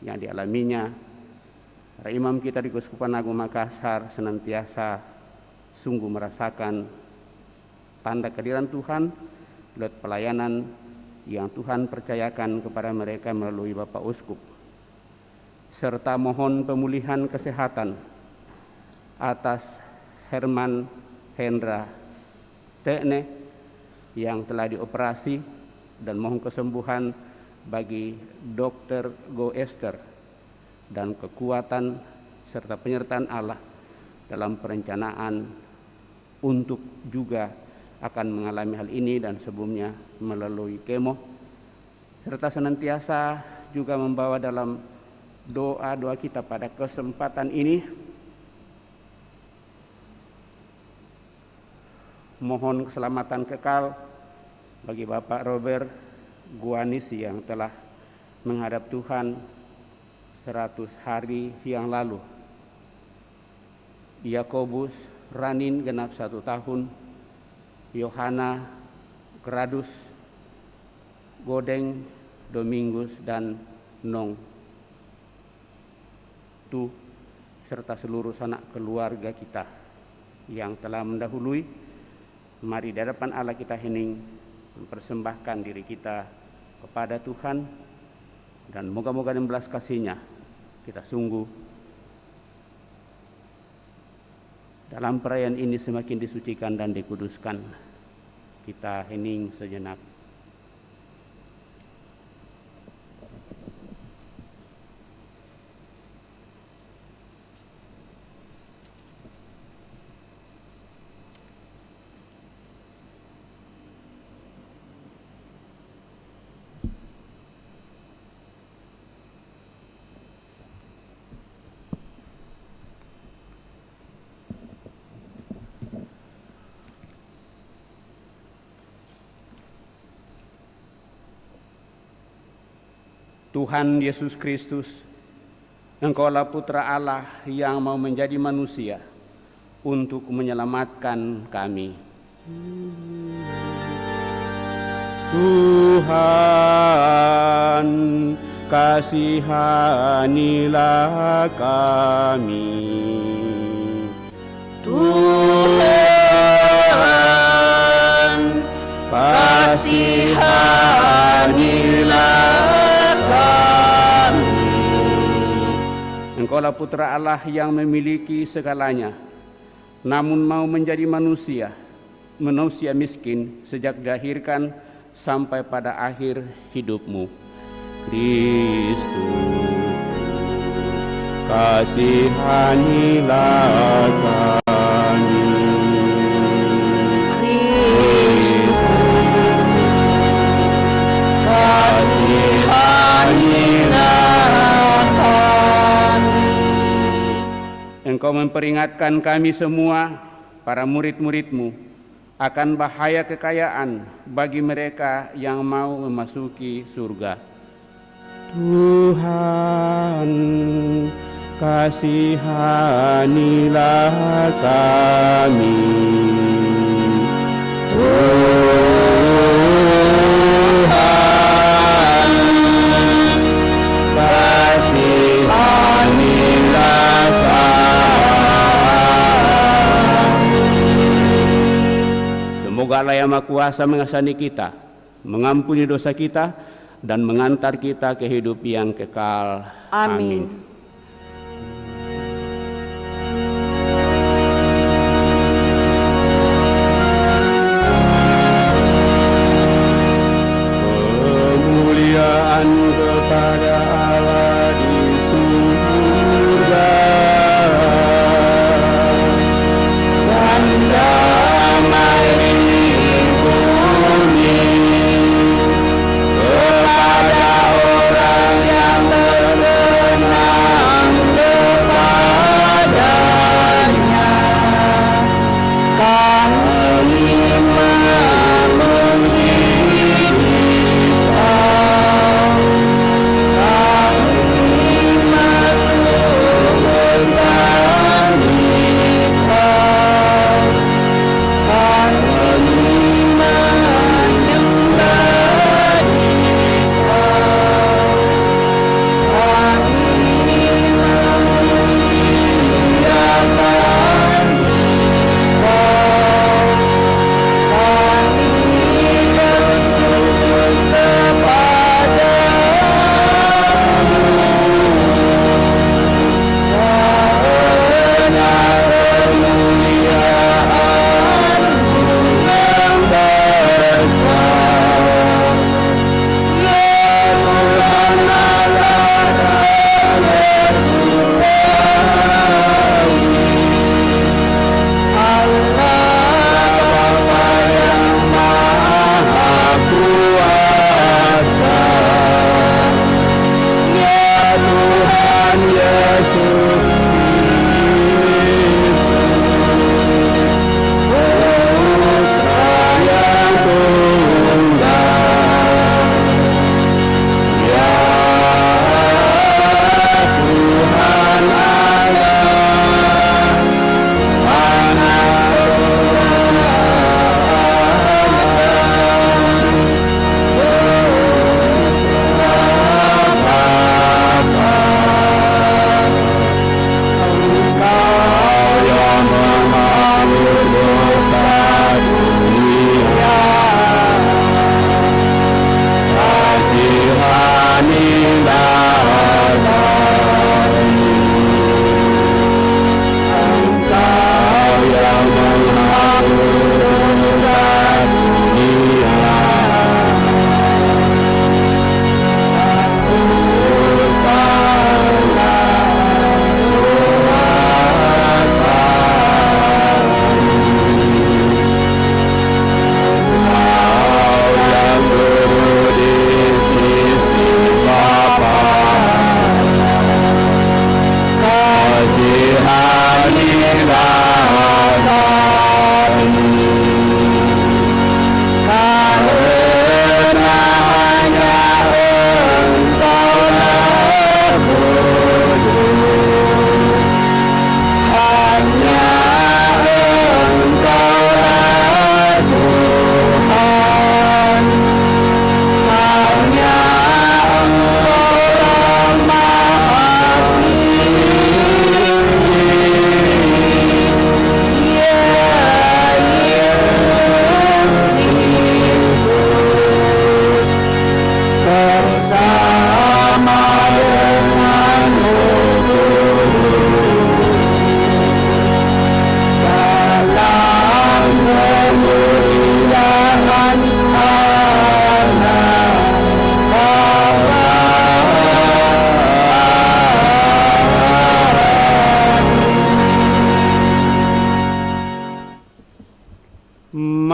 [SPEAKER 2] yang dialaminya, para imam kita di Keuskupan Agung Makassar senantiasa sungguh merasakan tanda kehadiran Tuhan lewat pelayanan yang Tuhan percayakan kepada mereka melalui Bapak Uskup, serta mohon pemulihan kesehatan atas Herman Hendra Tekne yang telah dioperasi, dan mohon kesembuhan bagi Dr. Go Esther dan kekuatan serta penyertaan Allah dalam perencanaan untuk juga akan mengalami hal ini dan sebelumnya melalui kemo, serta senantiasa juga membawa dalam doa-doa kita pada kesempatan ini. Mohon keselamatan kekal bagi Bapak Robert Guanis yang telah menghadap Tuhan 100 hari yang lalu. Yakobus Ranin genap 1 tahun, Yohana Gradus, Godeng Domingus dan Nong Tu, serta seluruh sanak keluarga kita yang telah mendahului. Mari di hadapan Allah kita hening mempersembahkan diri kita kepada Tuhan, dan moga-moga dengan belas kasih-Nya kita sungguh dalam perayaan ini semakin disucikan dan dikuduskan. Kita hening sejenak. Tuhan Yesus Kristus, Engkaulah Putra Allah yang mau menjadi manusia untuk menyelamatkan kami. Tuhan, kasihanilah kami.
[SPEAKER 3] Tuhan, kasihanilah kami.
[SPEAKER 2] Engkaulah Putra Allah yang memiliki segalanya, namun mau menjadi manusia miskin sejak dilahirkan sampai pada akhir hidupmu. Kristus, kasihanilah kami.
[SPEAKER 3] Kristus, kasihanilah kami.
[SPEAKER 2] Engkau memperingatkan kami semua, para murid-murid-Mu, akan bahaya kekayaan bagi mereka yang mau memasuki surga. Tuhan, kasihanilah kami.
[SPEAKER 3] Tuhan, kasihanilah kami.
[SPEAKER 2] Semoga Allah yang Maha Kuasa mengasihani kita, mengampuni dosa kita, dan mengantar kita ke hidup yang kekal.
[SPEAKER 3] Amin.
[SPEAKER 2] Kemuliaan kepada Allah di surga dan damai di bumi kepada orang yang berkenan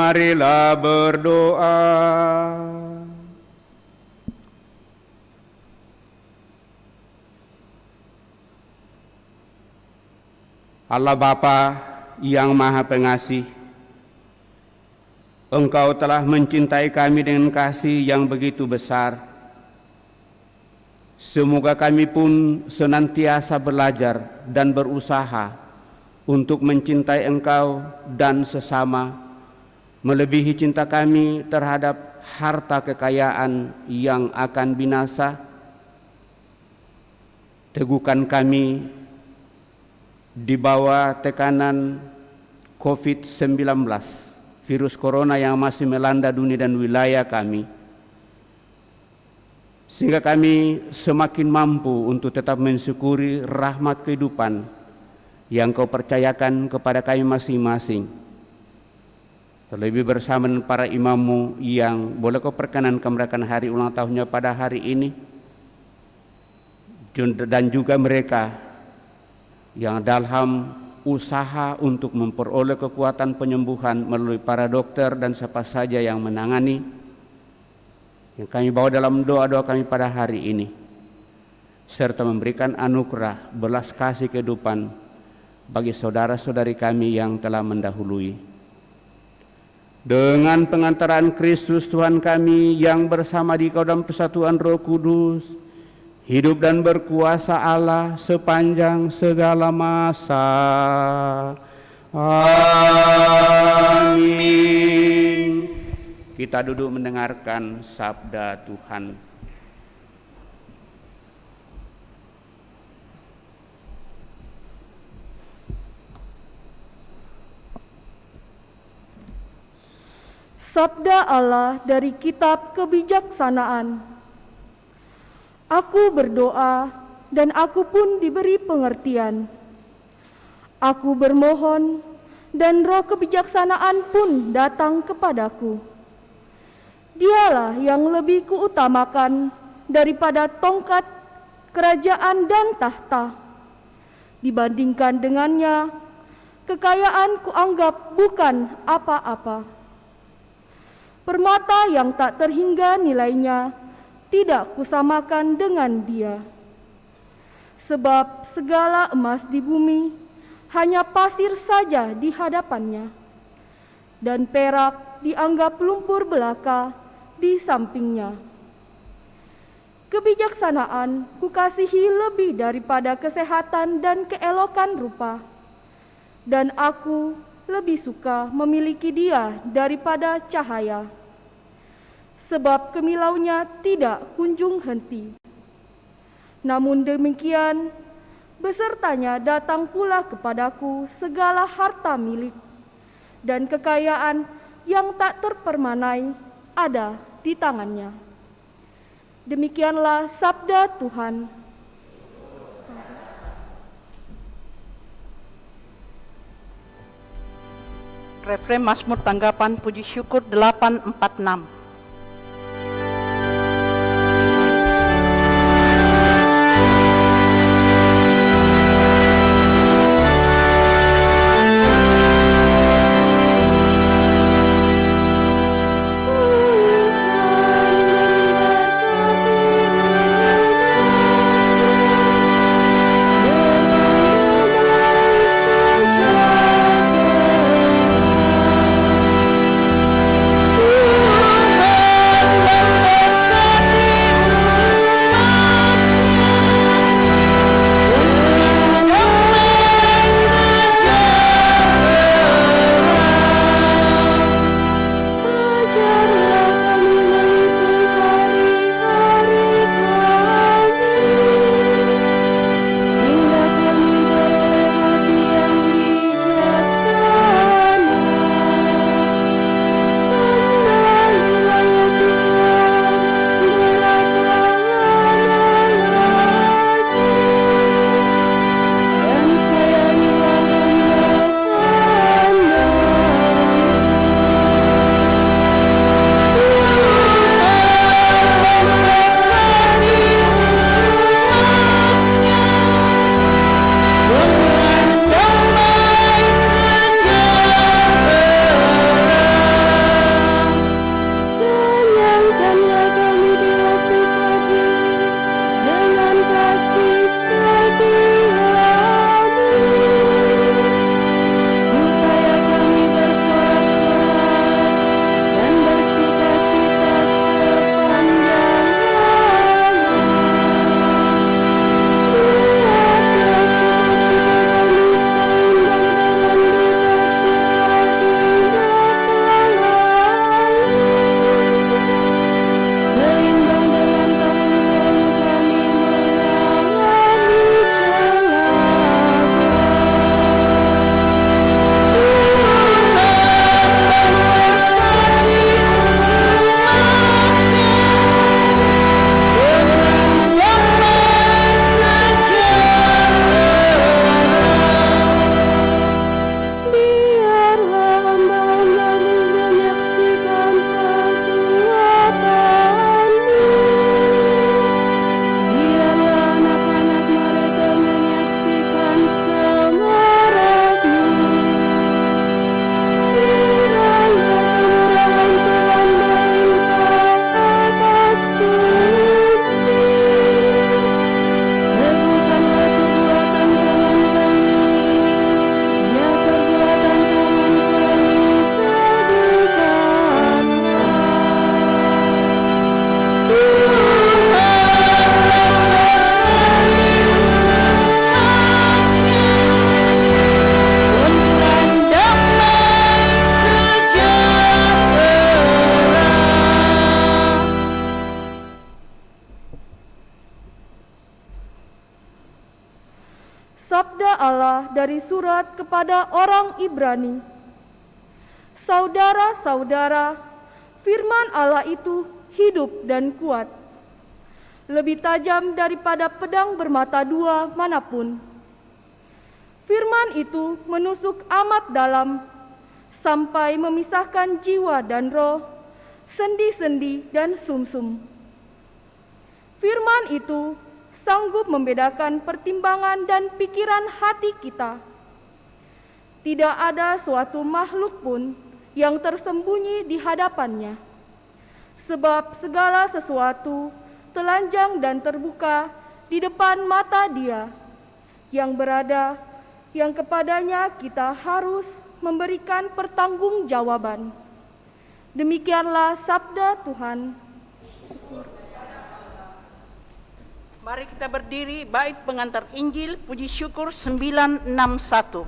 [SPEAKER 2] Marilah berdoa. Allah Bapa yang Maha Pengasih, Engkau telah mencintai kami dengan kasih yang begitu besar. Semoga kami pun senantiasa belajar dan berusaha untuk mencintai Engkau dan sesama, melebihi cinta kami terhadap harta kekayaan yang akan binasa. Teguhkan kami di bawah tekanan COVID-19, virus corona yang masih melanda dunia dan wilayah kami, sehingga kami semakin mampu untuk tetap mensyukuri rahmat kehidupan yang Kau percayakan kepada kami masing-masing. Terlebih bersama dengan para imam-Mu yang boleh Kau perkenankan merayakan hari ulang tahunnya pada hari ini, dan juga mereka yang dalam usaha untuk memperoleh kekuatan penyembuhan melalui para dokter dan siapa saja yang menangani, yang kami bawa dalam doa-doa kami pada hari ini, serta memberikan anugerah belas kasih kehidupan bagi saudara-saudari kami yang telah mendahului. Dengan pengantaran Kristus Tuhan kami yang bersama di Kau dalam persatuan Roh Kudus, hidup dan berkuasa Allah sepanjang segala masa. Amin. Kita duduk mendengarkan sabda Tuhan.
[SPEAKER 4] Sabda Allah dari Kitab Kebijaksanaan. Aku berdoa dan aku pun diberi pengertian. Aku bermohon dan roh kebijaksanaan pun datang kepadaku. Dialah yang lebih kuutamakan daripada tongkat, kerajaan dan tahta. Dibandingkan dengannya, kekayaan kuanggap bukan apa-apa. Permata yang tak terhingga nilainya tidak kusamakan dengan dia. Sebab segala emas di bumi hanya pasir saja di hadapannya, dan perak dianggap lumpur belaka di sampingnya. Kebijaksanaan kukasihi lebih daripada kesehatan dan keelokan rupa, dan aku lebih suka memiliki dia daripada cahaya. Sebab kimilaunya tidak kunjung henti. Namun demikian, besertanya datang pula kepadaku segala harta milik dan kekayaan yang tak terpermanai ada di tangannya. Demikianlah sabda Tuhan.
[SPEAKER 1] Refrem Mazmur Tanggapan Puji Syukur 846.
[SPEAKER 4] Tuhan Sabda Allah dari surat kepada orang Ibrani. Saudara-saudara, firman Allah itu hidup dan kuat, lebih tajam daripada pedang bermata dua manapun. Firman itu menusuk amat dalam, sampai memisahkan jiwa dan roh, sendi-sendi dan sumsum. Firman itu sanggup membedakan pertimbangan dan pikiran hati kita. Tidak ada suatu makhluk pun yang tersembunyi di hadapannya, sebab segala sesuatu telanjang dan terbuka di depan mata Dia yang kepadanya kita harus memberikan pertanggungjawaban. Demikianlah sabda Tuhan.
[SPEAKER 1] Mari kita berdiri, bait pengantar Injil, puji syukur 961.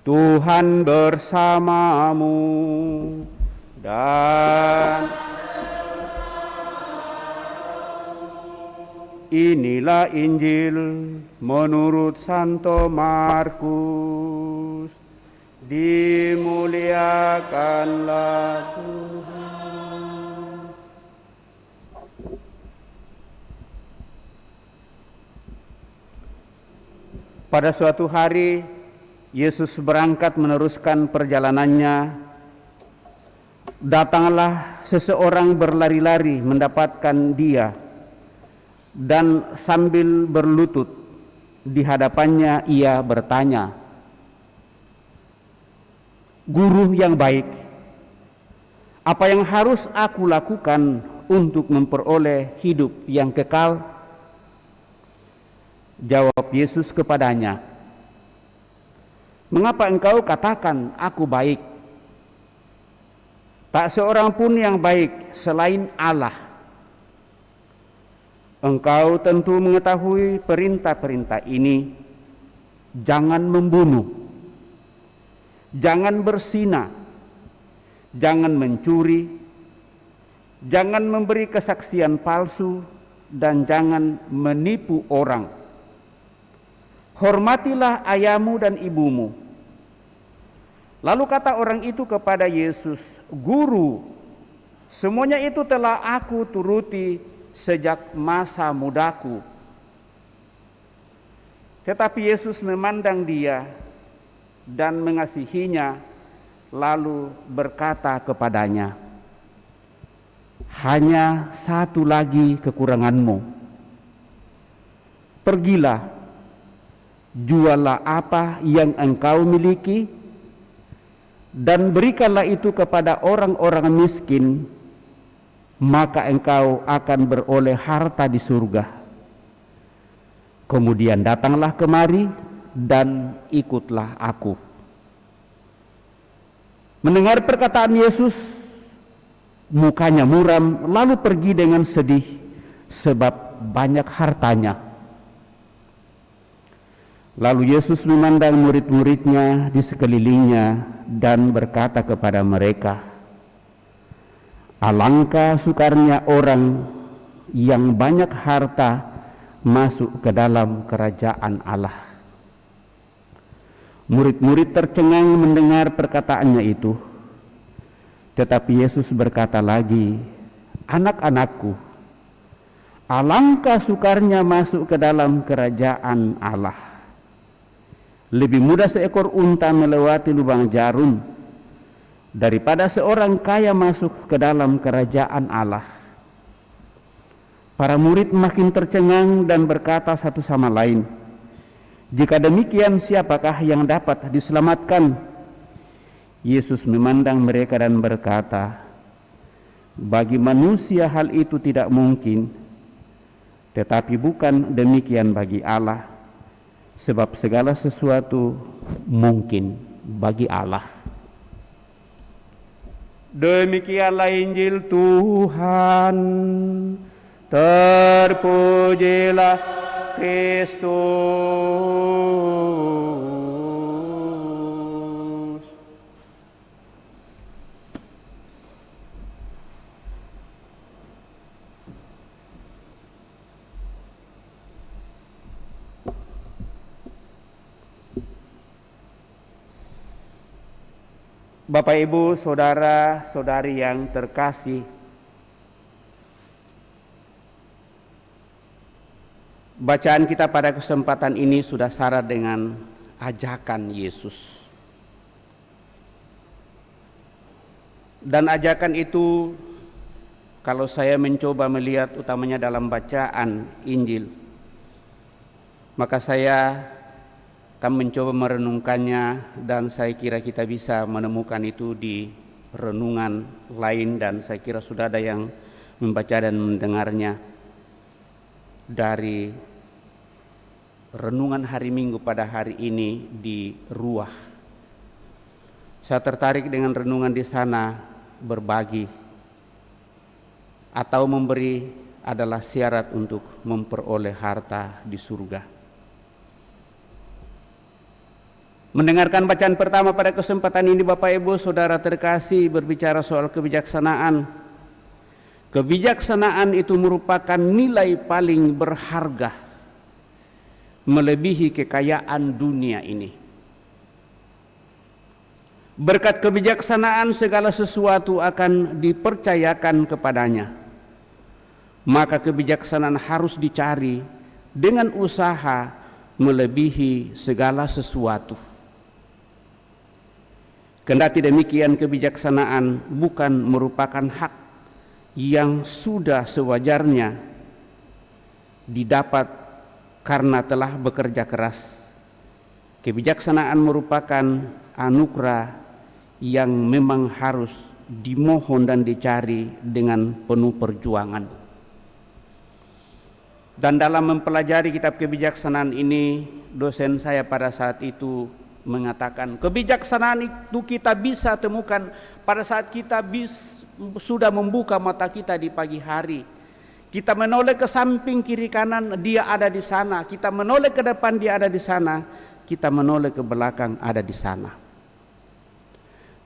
[SPEAKER 2] Tuhan bersamamu dan inilah Injil menurut Santo Markus. Dimuliakanlah Tuhan. Pada suatu hari Yesus berangkat meneruskan perjalanannya. Datanglah seseorang berlari-lari mendapatkan Dia, dan sambil berlutut di hadapannya ia bertanya, "Guru yang baik, apa yang harus aku lakukan untuk memperoleh hidup yang kekal?" Jawab Yesus kepadanya, "Mengapa engkau katakan aku baik? Tak seorang pun yang baik selain Allah. Engkau tentu mengetahui perintah-perintah ini: jangan membunuh, jangan berzina, jangan mencuri, jangan memberi kesaksian palsu, dan jangan menipu orang. Hormatilah ayahmu dan ibumu." Lalu kata orang itu kepada Yesus, "Guru, semuanya itu telah aku turuti sejak masa mudaku." Tetapi Yesus memandang dia dan mengasihinya, lalu berkata kepadanya, "Hanya satu lagi kekuranganmu. Pergilah, jualah apa yang engkau miliki, dan berikanlah itu kepada orang-orang miskin, maka engkau akan beroleh harta di surga. Kemudian datanglah kemari dan ikutlah aku." Mendengar perkataan Yesus, mukanya muram, lalu pergi dengan sedih sebab banyak hartanya. Lalu Yesus memandang murid-muridnya di sekelilingnya dan berkata kepada mereka, "Alangkah sukarnya orang yang banyak harta masuk ke dalam kerajaan Allah." Murid-murid tercengang mendengar perkataannya itu. Tetapi Yesus berkata lagi, anak-anakku, alangkah sukarnya masuk ke dalam kerajaan Allah. Lebih mudah seekor unta melewati lubang jarum daripada seorang kaya masuk ke dalam kerajaan Allah. Para murid makin tercengang dan berkata satu sama lain, jika demikian siapakah yang dapat diselamatkan? Yesus memandang mereka dan berkata, bagi manusia hal itu tidak mungkin, tetapi bukan demikian bagi Allah, sebab segala sesuatu mungkin bagi Allah. Demikianlah Injil Tuhan. Terpujilah Kristus. Bapak, Ibu, saudara-saudari yang terkasih, bacaan kita pada kesempatan ini sudah syarat dengan ajakan Yesus. Dan ajakan itu, kalau saya mencoba melihat utamanya dalam bacaan Injil, maka saya akan mencoba merenungkannya, dan saya kira kita bisa menemukan itu di renungan lain, dan saya kira sudah ada yang membaca dan mendengarnya dari renungan hari Minggu pada hari ini di Ruah. Saya tertarik dengan renungan di sana. Berbagi atau memberi adalah syarat untuk memperoleh harta di surga. Mendengarkan bacaan pertama pada kesempatan ini, Bapak, Ibu, saudara terkasih, berbicara soal kebijaksanaan. Kebijaksanaan itu merupakan nilai paling berharga, melebihi kekayaan dunia ini. Berkat kebijaksanaan segala sesuatu akan dipercayakan kepadanya. Maka kebijaksanaan harus dicari dengan usaha melebihi segala sesuatu. Kendati demikian, kebijaksanaan bukan merupakan hak yang sudah sewajarnya didapat karena telah bekerja keras. Kebijaksanaan merupakan anugerah yang memang harus dimohon dan dicari dengan penuh perjuangan. Dan dalam mempelajari kitab kebijaksanaan ini, dosen saya pada saat itu mengatakan, kebijaksanaan itu kita bisa temukan pada saat kita sudah membuka mata kita di pagi hari. Kita menoleh ke samping kiri kanan, dia ada di sana. Kita menoleh ke depan, dia ada di sana. Kita menoleh ke belakang, ada di sana.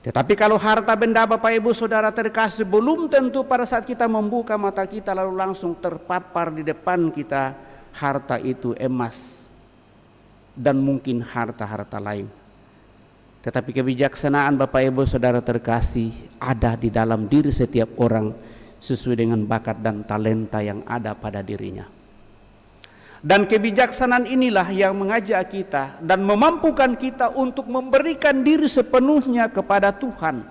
[SPEAKER 2] Tetapi kalau harta benda, Bapak, Ibu, saudara terkasih, belum tentu pada saat kita membuka mata kita lalu langsung terpapar di depan kita harta itu emas dan mungkin harta-harta lain. Tetapi kebijaksanaan, Bapak, Ibu, saudara terkasih, ada di dalam diri setiap orang sesuai dengan bakat dan talenta yang ada pada dirinya. Dan kebijaksanaan inilah yang mengajak kita dan memampukan kita untuk memberikan diri sepenuhnya kepada Tuhan,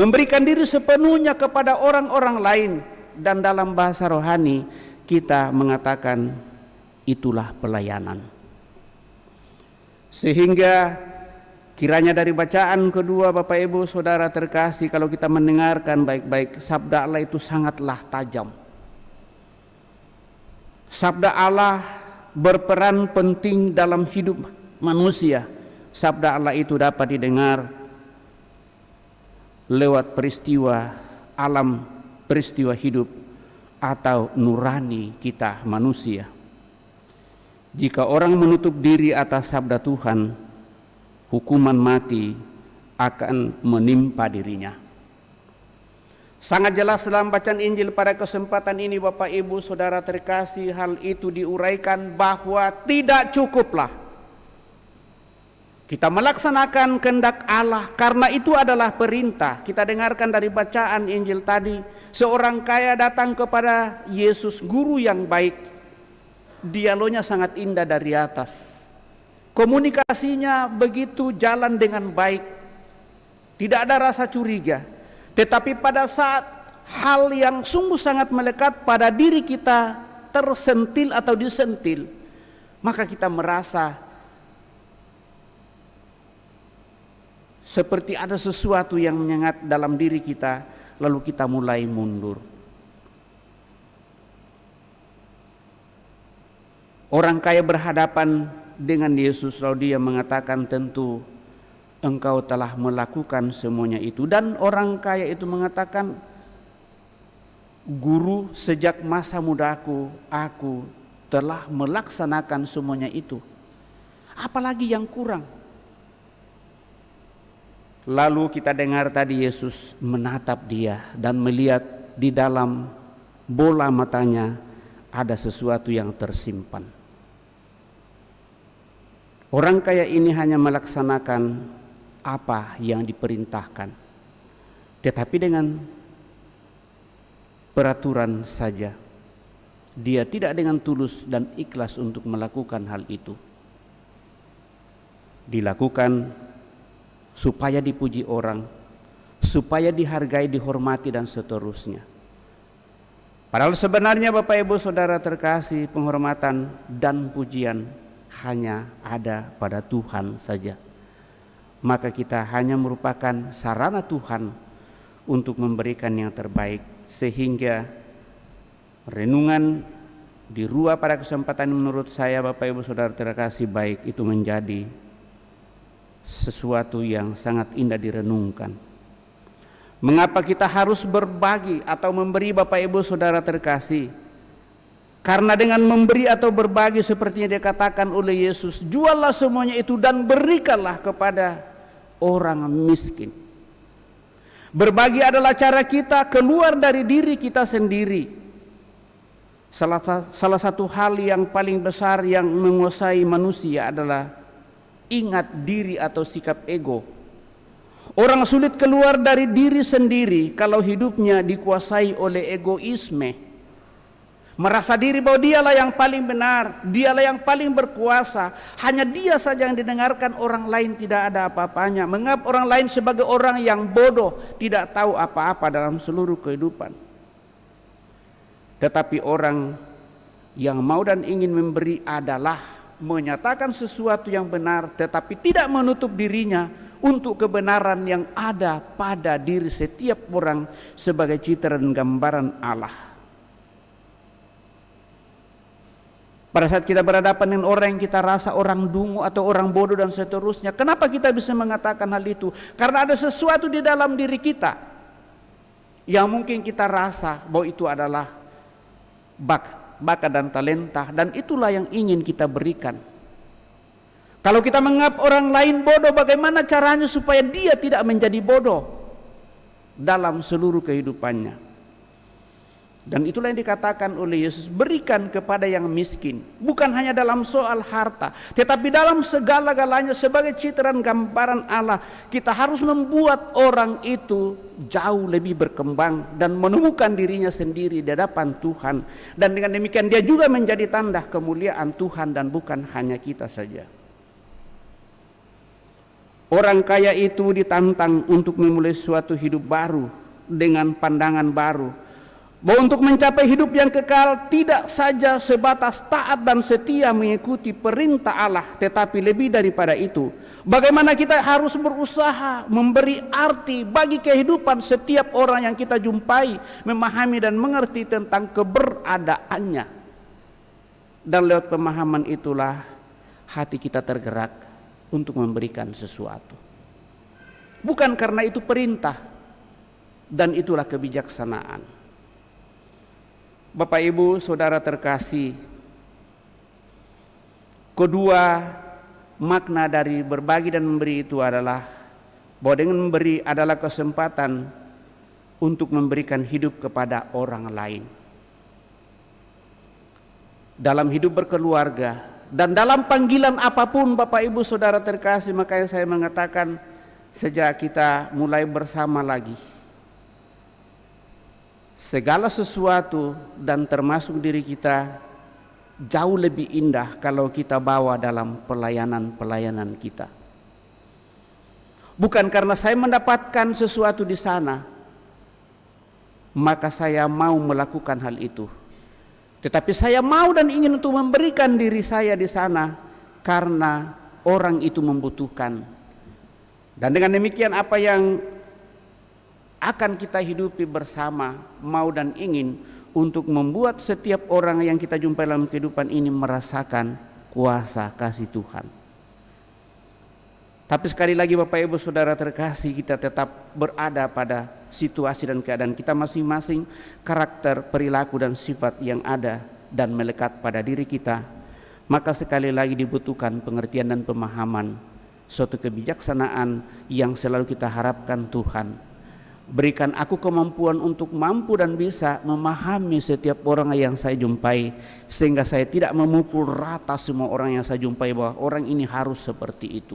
[SPEAKER 2] memberikan diri sepenuhnya kepada orang-orang lain, dan dalam bahasa rohani kita mengatakan itulah pelayanan. Sehingga kiranya dari bacaan kedua, Bapak, Ibu, saudara terkasih, kalau kita mendengarkan baik-baik, sabda Allah itu sangatlah tajam. Sabda Allah berperan penting dalam hidup manusia. Sabda Allah itu dapat didengar lewat peristiwa alam, peristiwa hidup atau nurani kita manusia. Jika orang menutup diri atas sabda Tuhan, hukuman mati akan menimpa dirinya. Sangat jelas dalam bacaan Injil pada kesempatan ini, Bapak, Ibu, saudara terkasih, hal itu diuraikan bahwa tidak cukuplah Kita melaksanakan kehendak Allah karena itu adalah perintah. Kita dengarkan dari bacaan Injil tadi, seorang kaya datang kepada Yesus, guru yang baik. Dialognya sangat indah dari atas. Komunikasinya begitu jalan dengan baik. Tidak ada rasa curiga. Tetapi pada saat hal yang sungguh sangat melekat pada diri kita tersentil atau disentil, maka kita merasa seperti ada sesuatu yang menyengat dalam diri kita, lalu kita mulai mundur. Orang kaya berhadapan dengan Yesus, lalu dia mengatakan, tentu engkau telah melakukan semuanya itu. Dan orang kaya itu mengatakan, Guru, sejak masa mudaku aku telah melaksanakan semuanya itu. Apalagi yang kurang? Lalu kita dengar tadi Yesus menatap dia dan melihat di dalam bola matanya ada sesuatu yang tersimpan. Orang kaya ini hanya melaksanakan apa yang diperintahkan, tetapi dengan peraturan saja. Dia tidak dengan tulus dan ikhlas untuk melakukan hal itu. Dilakukan supaya dipuji orang, supaya dihargai, dihormati, dan seterusnya. Padahal sebenarnya Bapak Ibu Saudara terkasih, penghormatan dan pujian hanya ada pada Tuhan saja. Maka kita hanya merupakan sarana Tuhan untuk memberikan yang terbaik, sehingga renungan di Rua pada kesempatan menurut saya Bapak Ibu Saudara terkasih baik itu menjadi sesuatu yang sangat indah direnungkan. Mengapa kita harus berbagi atau memberi Bapak Ibu Saudara terkasih? Karena dengan memberi atau berbagi sepertinya dikatakan oleh Yesus, juallah semuanya itu dan berikanlah kepada orang miskin. Berbagi adalah cara kita keluar dari diri kita sendiri. Salah satu hal yang paling besar yang menguasai manusia adalah ingat diri atau sikap ego. Orang sulit keluar dari diri sendiri kalau hidupnya dikuasai oleh egoisme. Merasa diri bahwa dialah yang paling benar, dialah yang paling berkuasa, hanya dia saja yang didengarkan, orang lain tidak ada apa-apanya. Menganggap orang lain sebagai orang yang bodoh, tidak tahu apa-apa dalam seluruh kehidupan. Tetapi orang yang mau dan ingin memberi adalah menyatakan sesuatu yang benar, tetapi tidak menutup dirinya untuk kebenaran yang ada pada diri setiap orang sebagai citra dan gambaran Allah. Pada saat kita berhadapan dengan orang yang kita rasa orang dungu atau orang bodoh dan seterusnya, kenapa kita bisa mengatakan hal itu? Karena ada sesuatu di dalam diri kita yang mungkin kita rasa bahwa itu adalah bakat dan talenta, dan itulah yang ingin kita berikan. Kalau kita menganggap orang lain bodoh, bagaimana caranya supaya dia tidak menjadi bodoh dalam seluruh kehidupannya? Dan itulah yang dikatakan oleh Yesus, berikan kepada yang miskin. Bukan hanya dalam soal harta, tetapi dalam segala-galanya sebagai citra dan gambaran Allah. Kita harus membuat orang itu jauh lebih berkembang dan menemukan dirinya sendiri di hadapan Tuhan. Dan dengan demikian dia juga menjadi tanda kemuliaan Tuhan dan bukan hanya kita saja. Orang kaya itu ditantang untuk memulai suatu hidup baru dengan pandangan baru. Bahwa untuk mencapai hidup yang kekal tidak saja sebatas taat dan setia mengikuti perintah Allah, tetapi lebih daripada itu, bagaimana kita harus berusaha memberi arti bagi kehidupan setiap orang yang kita jumpai, memahami dan mengerti tentang keberadaannya. Dan lewat pemahaman itulah hati kita tergerak untuk memberikan sesuatu. Bukan karena itu perintah, dan itulah kebijaksanaan. Bapak Ibu Saudara terkasih, kedua makna dari berbagi dan memberi itu adalah bahwa dengan memberi adalah kesempatan untuk memberikan hidup kepada orang lain. Dalam hidup berkeluarga, Dan dalam panggilan apapun Bapak Ibu Saudara terkasih, makanya saya mengatakan sejak kita mulai bersama lagi, segala sesuatu dan termasuk diri kita jauh lebih indah kalau kita bawa dalam pelayanan-pelayanan kita. Bukan karena saya mendapatkan sesuatu di sana, maka saya mau melakukan hal itu. Tetapi saya mau dan ingin untuk memberikan diri saya di sana karena orang itu membutuhkan. Dan dengan demikian apa yang akan kita hidupi bersama, mau dan ingin untuk membuat setiap orang yang kita jumpai dalam kehidupan ini merasakan kuasa kasih Tuhan. Tapi sekali lagi Bapak Ibu Saudara terkasih, kita tetap berada pada situasi dan keadaan kita masing-masing, karakter, perilaku dan sifat yang ada dan melekat pada diri kita. Maka sekali lagi dibutuhkan pengertian dan pemahaman, suatu kebijaksanaan yang selalu kita harapkan Tuhan. Berikan aku kemampuan untuk mampu dan bisa memahami setiap orang yang saya jumpai, sehingga saya tidak memukul rata semua orang yang saya jumpai bahwa orang ini harus seperti itu.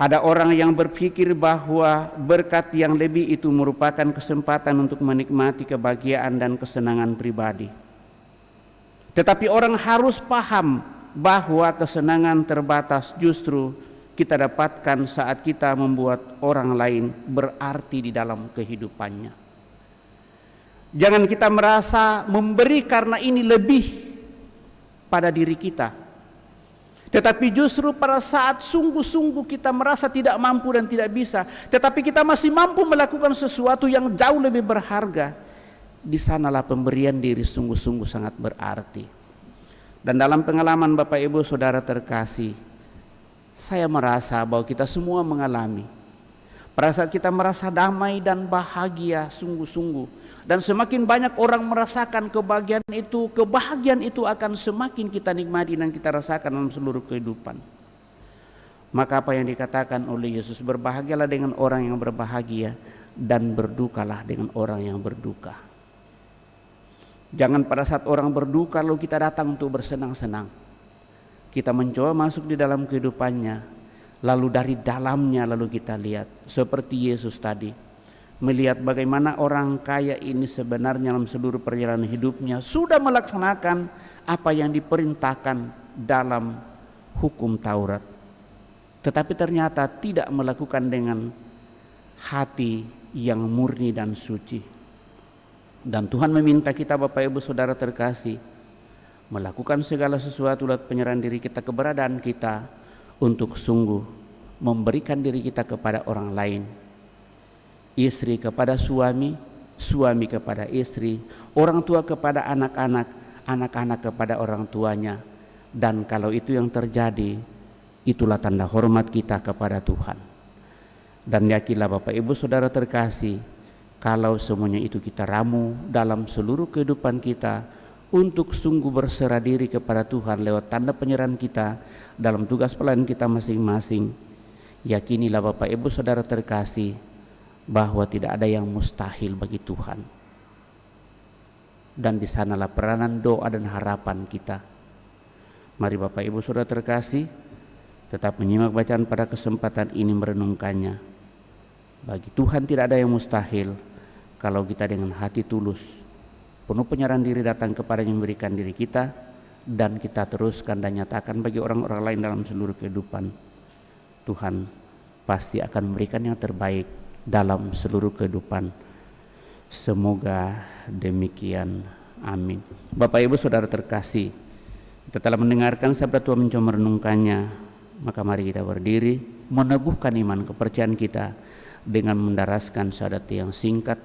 [SPEAKER 2] Ada orang yang berpikir bahwa berkat yang lebih itu merupakan kesempatan untuk menikmati kebahagiaan dan kesenangan pribadi. Tetapi orang harus paham bahwa kesenangan terbatas justru kita dapatkan saat kita membuat orang lain berarti di dalam kehidupannya. Jangan kita merasa memberi karena ini lebih pada diri kita. Tetapi justru pada saat sungguh-sungguh kita merasa tidak mampu dan tidak bisa, tetapi kita masih mampu melakukan sesuatu yang jauh lebih berharga, di sanalah pemberian diri sungguh-sungguh sangat berarti. Dan dalam pengalaman Bapak Ibu Saudara terkasih, saya merasa bahwa kita semua mengalami pada saat kita merasa damai dan bahagia sungguh-sungguh, dan semakin banyak orang merasakan kebahagiaan itu akan semakin kita nikmati dan kita rasakan dalam seluruh kehidupan. Maka apa yang dikatakan oleh Yesus, berbahagialah dengan orang yang berbahagia dan berdukalah dengan orang yang berduka. Jangan pada saat orang berduka lalu kita datang untuk bersenang-senang. Kita mencoba masuk di dalam kehidupannya, lalu dari dalamnya lalu kita lihat seperti Yesus tadi, melihat bagaimana orang kaya ini sebenarnya dalam seluruh perjalanan hidupnya sudah melaksanakan apa yang diperintahkan dalam hukum Taurat, tetapi ternyata tidak melakukan dengan hati yang murni dan suci. Dan Tuhan meminta kita Bapak Ibu Saudara terkasih melakukan segala sesuatu lewat penyerahan diri kita, keberadaan kita, untuk sungguh memberikan diri kita kepada orang lain. Istri kepada suami, suami kepada istri, orang tua kepada anak-anak, anak-anak kepada orang tuanya. Dan kalau itu yang terjadi, itulah tanda hormat kita kepada Tuhan. Dan yakinlah Bapak Ibu Saudara terkasih, kalau semuanya itu kita ramu dalam seluruh kehidupan kita untuk sungguh berserah diri kepada Tuhan lewat tanda penyerahan kita dalam tugas pelayanan kita masing-masing, yakinilah Bapak Ibu Saudara terkasih bahwa tidak ada yang mustahil bagi Tuhan. Dan di sanalah peranan doa dan harapan kita. Mari Bapak Ibu Saudara terkasih, tetap menyimak bacaan pada kesempatan ini, merenungkannya. Bagi Tuhan tidak ada yang mustahil kalau kita dengan hati tulus, penuh penyerahan diri datang kepada yang memberikan diri kita, dan kita teruskan dan nyatakan bagi orang-orang lain dalam seluruh kehidupan. Tuhan pasti akan memberikan yang terbaik dalam seluruh kehidupan. Semoga demikian. Amin. Bapak Ibu Saudara terkasih, kita telah mendengarkan sabda Tuhan, mencoba merenungkannya. Maka mari kita berdiri, meneguhkan iman kepercayaan kita dengan mendaraskan syahadat yang singkat.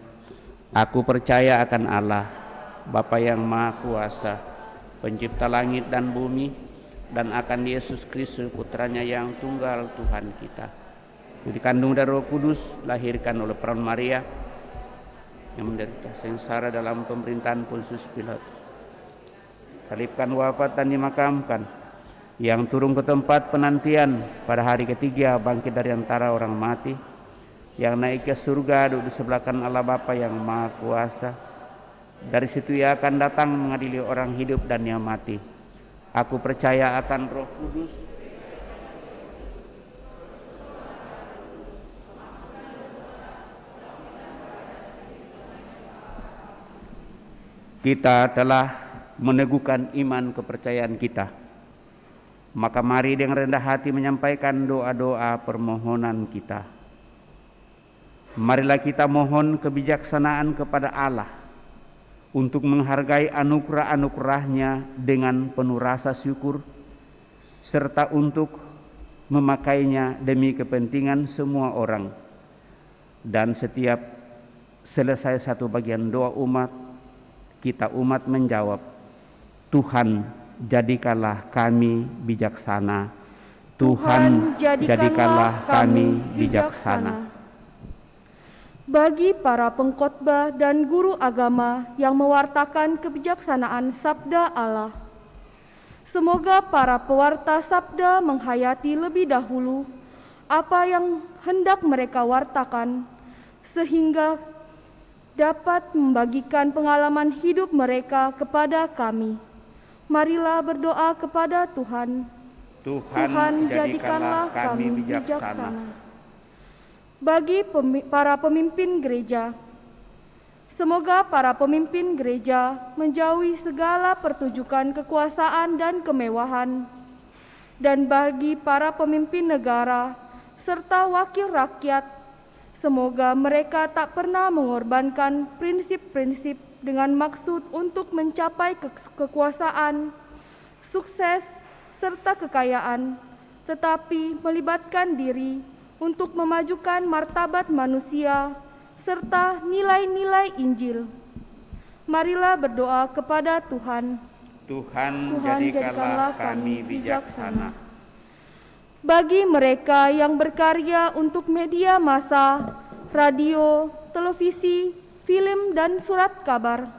[SPEAKER 2] Aku percaya akan Allah, Bapa yang Maha Kuasa, Pencipta langit dan bumi, dan akan Yesus Kristus Putranya yang tunggal Tuhan kita, dikandung dari Roh Kudus, lahirkan oleh perawan Maria, yang menderita sengsara dalam pemerintahan Pontius Pilatus, salibkan, wafat dan dimakamkan, yang turun ke tempat penantian, pada hari ketiga bangkit dari antara orang mati, yang naik ke surga duduk di sebelah kanan Allah Bapa yang Maha Kuasa, Dari situ ia akan datang mengadili orang hidup dan yang mati. Aku percaya akan Roh Kudus, kita telah meneguhkan iman kepercayaan kita. Maka mari dengan rendah hati menyampaikan doa-doa permohonan kita. Marilah kita mohon kebijaksanaan kepada Allah untuk menghargai anugerah-anugerahnya dengan penuh rasa syukur, serta untuk memakainya demi kepentingan semua orang. Dan setiap selesai satu bagian doa umat, kita umat menjawab, Tuhan jadikanlah kami bijaksana. Tuhan jadikanlah kami bijaksana.
[SPEAKER 4] Bagi para pengkhotbah dan guru agama yang mewartakan kebijaksanaan sabda Allah, semoga para pewarta sabda menghayati lebih dahulu apa yang hendak mereka wartakan, sehingga dapat membagikan pengalaman hidup mereka kepada kami. Marilah berdoa kepada Tuhan.
[SPEAKER 2] Tuhan jadikanlah kami bijaksana.
[SPEAKER 4] Bagi para pemimpin gereja, semoga para pemimpin gereja menjauhi segala pertunjukan kekuasaan dan kemewahan. Dan bagi para pemimpin negara serta wakil rakyat, semoga mereka tak pernah mengorbankan prinsip-prinsip dengan maksud untuk mencapai kekuasaan, sukses, serta kekayaan, tetapi melibatkan diri untuk memajukan martabat manusia serta nilai-nilai Injil. Marilah berdoa kepada Tuhan.
[SPEAKER 2] Tuhan jadikanlah kami bijaksana.
[SPEAKER 4] Bagi mereka yang berkarya untuk media massa, radio, televisi, film, dan surat kabar,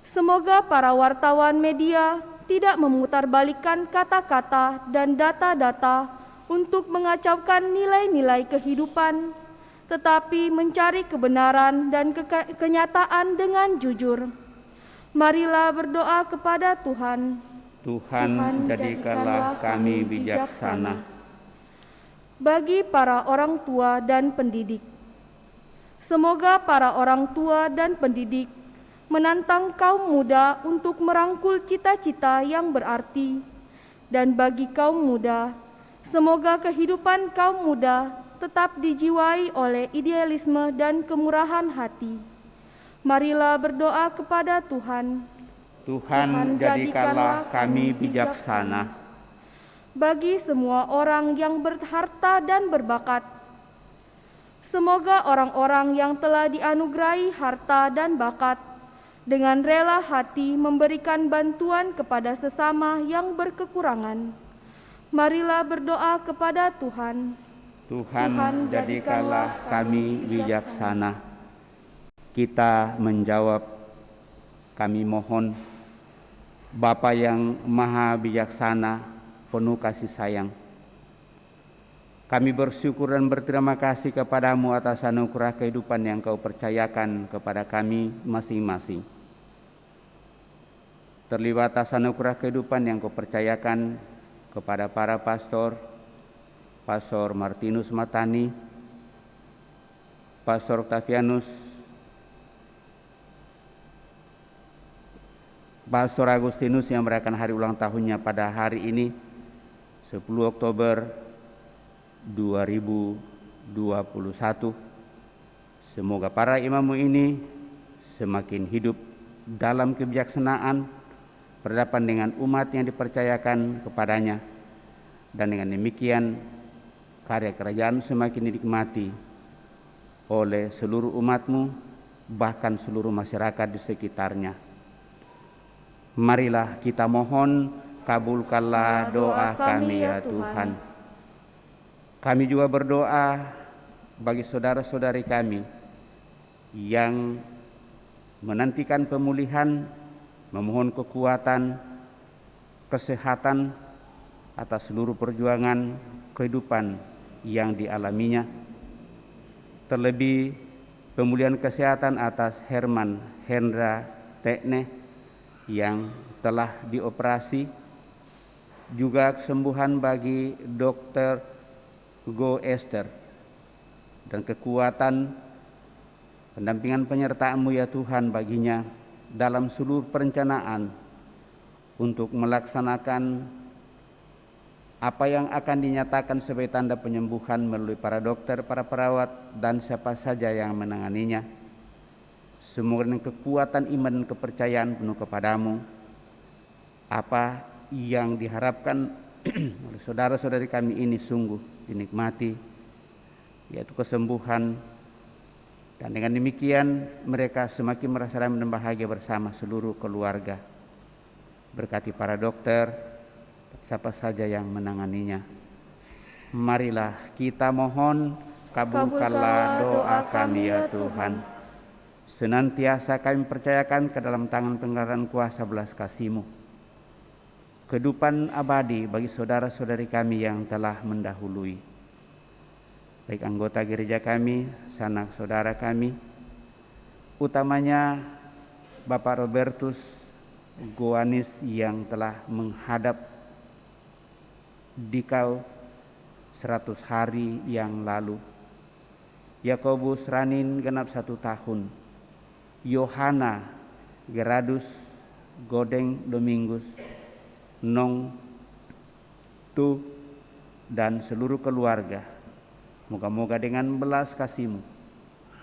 [SPEAKER 4] semoga para wartawan media tidak memutarbalikkan kata-kata dan data-data untuk mengacaukan nilai-nilai kehidupan, tetapi mencari kebenaran dan kenyataan dengan jujur. Marilah berdoa kepada Tuhan.
[SPEAKER 2] Tuhan jadikanlah kami bijaksana.
[SPEAKER 4] Bagi para orang tua dan pendidik, semoga para orang tua dan pendidik menantang kaum muda untuk merangkul cita-cita yang berarti. Dan bagi kaum muda, semoga kehidupan kaum muda tetap dijiwai oleh idealisme dan kemurahan hati. Marilah berdoa kepada Tuhan.
[SPEAKER 2] Tuhan jadikanlah kami bijaksana.
[SPEAKER 4] Bagi semua orang yang berharta dan berbakat, semoga orang-orang yang telah dianugerahi harta dan bakat dengan rela hati memberikan bantuan kepada sesama yang berkekurangan. Marilah berdoa kepada Tuhan.
[SPEAKER 2] Tuhan jadikanlah kami bijaksana. Kita menjawab, kami mohon, Bapa yang maha bijaksana, penuh kasih sayang, kami bersyukur dan berterima kasih kepadamu atas anugerah kehidupan yang Kau percayakan kepada kami masing-masing. Terlibat atas anugerah kehidupan yang Kau percayakan kepada para pastor, Pastor Martinus Matani, Pastor Octavianus, Pastor Agustinus yang merayakan hari ulang tahunnya pada hari ini, 10 Oktober 2021. Semoga para imammu ini semakin hidup dalam kebijaksanaan, berhadapan dengan umat yang dipercayakan kepadanya, dan dengan demikian karya kerajaan semakin dinikmati oleh seluruh umatmu, bahkan seluruh masyarakat di sekitarnya. Marilah kita mohon, kabulkanlah doa kami ya Tuhan. Kami juga berdoa bagi saudara-saudari kami yang menantikan pemulihan, memohon kekuatan, kesehatan atas seluruh perjuangan kehidupan yang dialaminya. Terlebih pemulihan kesehatan atas Herman Hendra Tekne yang telah dioperasi, juga kesembuhan bagi Dr. Go Esther, dan kekuatan pendampingan penyertaan-Mu ya Tuhan baginya dalam seluruh perencanaan untuk melaksanakan apa yang akan dinyatakan sebagai tanda penyembuhan melalui para dokter, para perawat, dan siapa saja yang menanganinya. Semoga dengan kekuatan iman dan kepercayaan penuh kepadamu, apa yang diharapkan oleh saudara-saudari kami ini sungguh dinikmati, yaitu kesembuhan. Dan dengan demikian mereka semakin merasa damai dan bahagia bersama seluruh keluarga. Berkati para dokter, siapa saja yang menanganinya. Marilah kita mohon, kabulkanlah doa kami ya Tuhan. Senantiasa kami percayakan ke dalam tangan penggenaran kuasa belas kasih-Mu kehidupan abadi bagi saudara-saudari kami yang telah mendahului, baik anggota gereja kami, sanak saudara kami, utamanya Bapak Robertus Goanis yang telah menghadap dikau 100 hari yang lalu, Yakobus Ranin genap 1 tahun, Yohana Geradus Godeng Domingus, Nong Tu, dan seluruh keluarga. Moga-moga dengan belas kasih-Mu,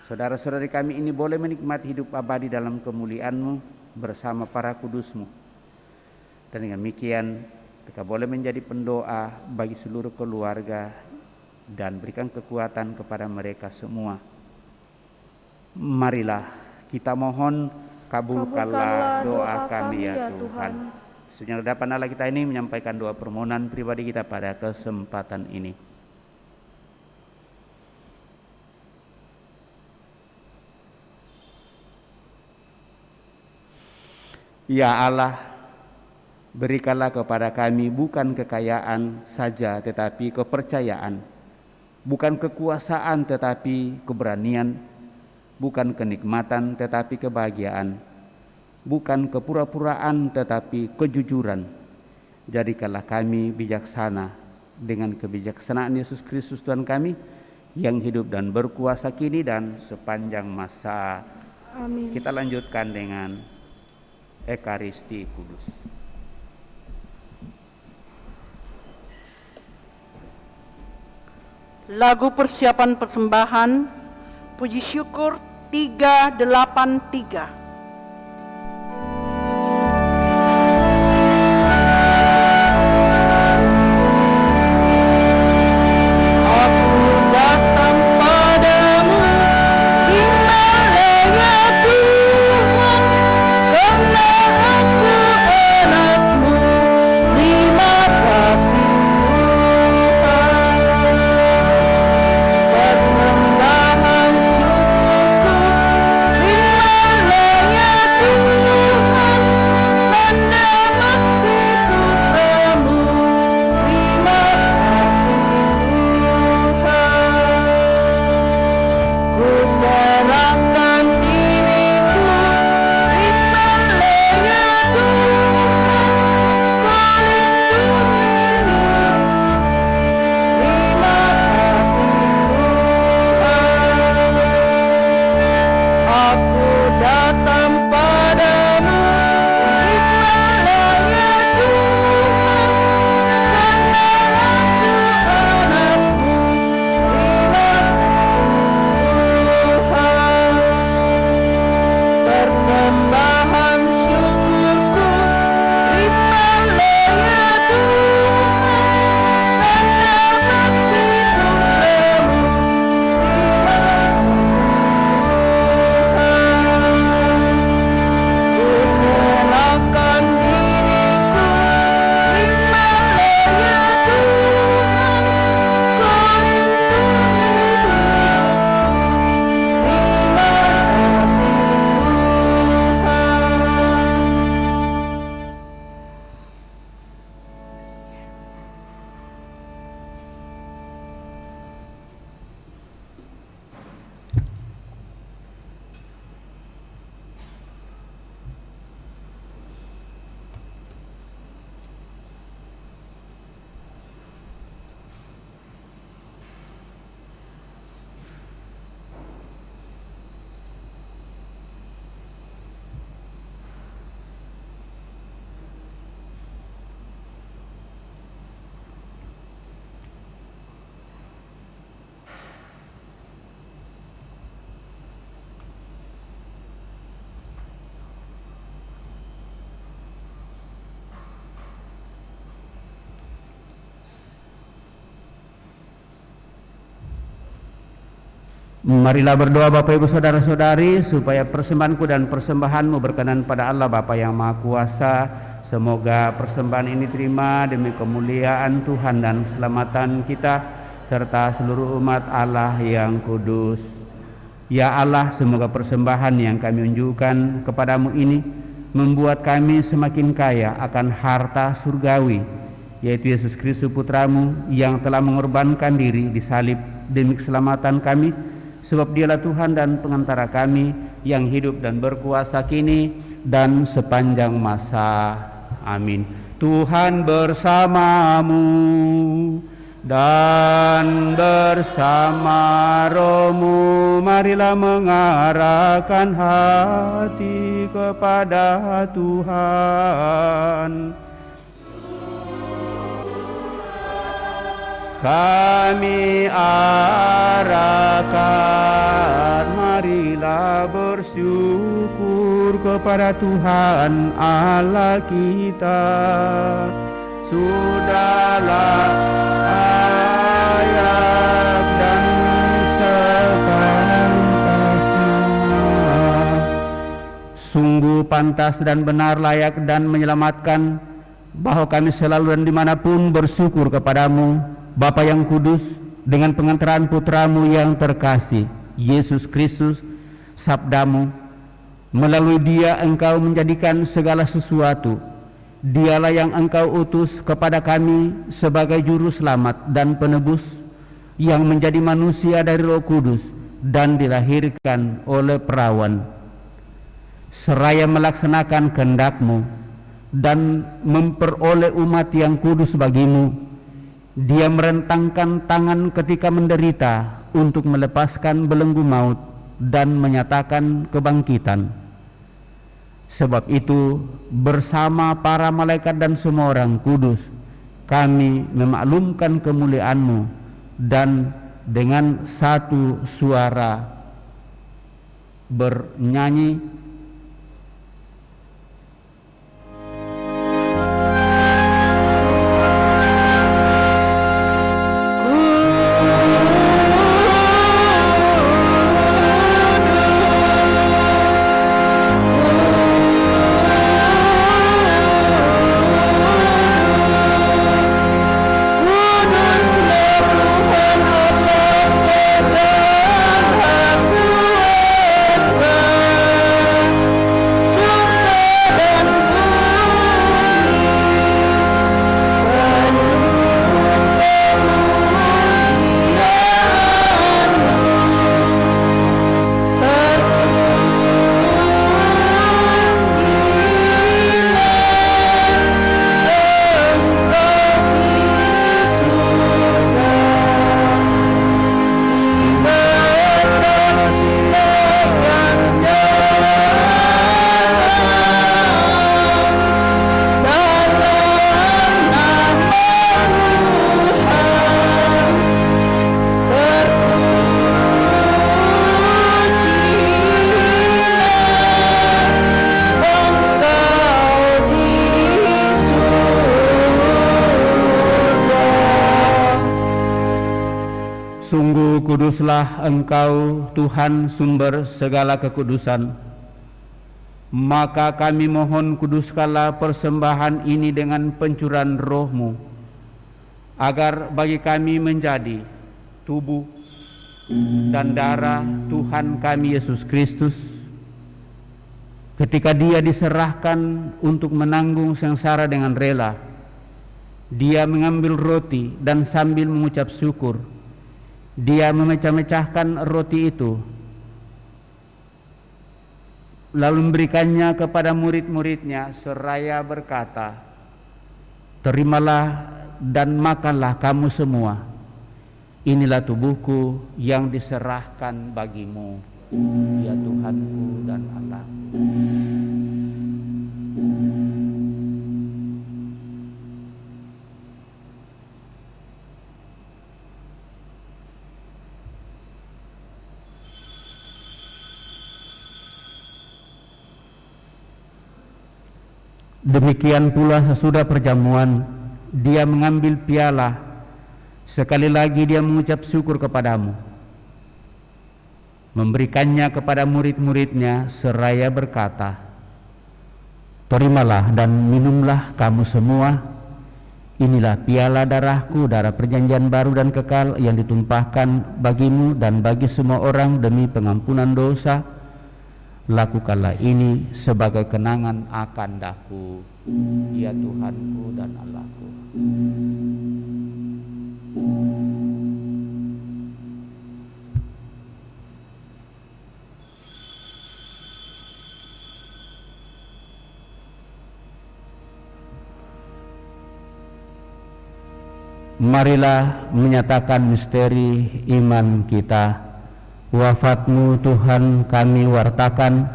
[SPEAKER 2] saudara-saudari kami ini boleh menikmati hidup abadi dalam kemuliaan-Mu bersama para kudus-Mu. Dan dengan demikian, mereka boleh menjadi pendoa bagi seluruh keluarga dan berikan kekuatan kepada mereka semua. Marilah kita mohon, kabulkanlah doa kami ya Tuhan. Senyap hadapan Allah kita ini menyampaikan doa permohonan pribadi kita pada kesempatan ini. Ya Allah, berikanlah kepada kami bukan kekayaan saja tetapi kepercayaan, bukan kekuasaan tetapi keberanian, bukan kenikmatan tetapi kebahagiaan, bukan kepura-puraan tetapi kejujuran. Jadikanlah kami bijaksana dengan kebijaksanaan Yesus Kristus Tuhan kami yang hidup dan berkuasa kini dan sepanjang masa.
[SPEAKER 4] Amin.
[SPEAKER 2] Kita lanjutkan dengan Ekaristi Kudus.
[SPEAKER 5] Lagu persiapan persembahan puji syukur 383.
[SPEAKER 3] Persembahan syukur,
[SPEAKER 2] Marilah berdoa Bapak Ibu Saudara-saudari supaya persembahanku dan persembahanmu berkenan pada Allah Bapa yang Maha Kuasa. Semoga persembahan ini terima demi kemuliaan Tuhan dan keselamatan kita serta seluruh umat Allah yang kudus. Ya Allah, semoga persembahan yang kami unjukkan kepadamu ini membuat kami semakin kaya akan harta surgawi, yaitu Yesus Kristus Putramu yang telah mengorbankan diri disalib demi keselamatan kami. Sebab dialah Tuhan dan pengantara kami yang hidup dan berkuasa kini dan sepanjang masa. Amin. Tuhan bersamamu dan bersama rohmu. Marilah mengarahkan hati kepada Tuhan. Kami arahkan, marilah bersyukur kepada Tuhan Allah kita. Sudahlah layak dan sepantasnya. Sungguh pantas dan benar, layak dan menyelamatkan bahwa kami selalu dan dimanapun bersyukur kepadamu Bapa yang kudus, dengan pengantaran putramu yang terkasih Yesus Kristus, sabdamu. Melalui dia engkau menjadikan segala sesuatu. Dialah yang engkau utus kepada kami sebagai juru selamat dan penebus, yang menjadi manusia dari Roh Kudus dan dilahirkan oleh perawan, seraya melaksanakan kehendak-Mu dan memperoleh umat yang kudus bagimu. Dia merentangkan tangan ketika menderita untuk melepaskan belenggu maut dan menyatakan kebangkitan. Sebab itu, bersama para malaikat dan semua orang kudus, kami memaklumkan kemuliaan-Mu dan dengan satu suara bernyanyi, sungguh kuduslah Engkau Tuhan sumber segala kekudusan. Maka kami mohon kuduskanlah persembahan ini dengan pencurahan Roh-Mu, agar bagi kami menjadi tubuh dan darah Tuhan kami Yesus Kristus. Ketika Dia diserahkan untuk menanggung sengsara dengan rela, Dia mengambil roti dan sambil mengucap syukur, Dia memecah-mecahkan roti itu, lalu memberikannya kepada murid-muridnya seraya berkata, "Terimalah dan makanlah kamu semua. Inilah tubuhku yang diserahkan bagimu, ya Tuhanku dan Allahku." Demikian pula sesudah perjamuan, Dia mengambil piala. Sekali lagi Dia mengucap syukur kepadamu. memberikannya kepada murid-muridnya seraya berkata, "Terimalah dan minumlah kamu semua, inilah piala darahku, darah perjanjian baru dan kekal yang ditumpahkan bagimu dan bagi semua orang demi pengampunan dosa. Lakukanlah ini sebagai kenangan akan daku, ya Tuhanku dan Allahku." Marilah menyatakan misteri iman kita. Wafat-Mu Tuhan kami wartakan,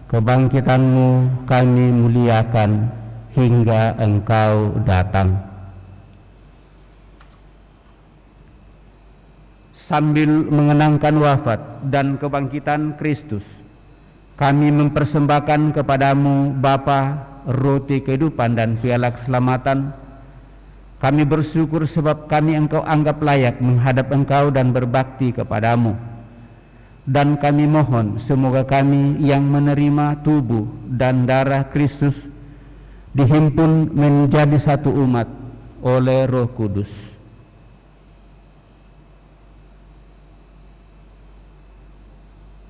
[SPEAKER 2] kebangkitan-Mu kami muliakan hingga Engkau datang. Sambil mengenangkan wafat dan kebangkitan Kristus, kami mempersembahkan kepadamu Bapa, roti kehidupan dan piala keselamatan. Kami bersyukur sebab kami Engkau anggap layak menghadap Engkau dan berbakti kepadamu. Dan kami mohon semoga kami yang menerima tubuh dan darah Kristus dihimpun menjadi satu umat oleh Roh Kudus.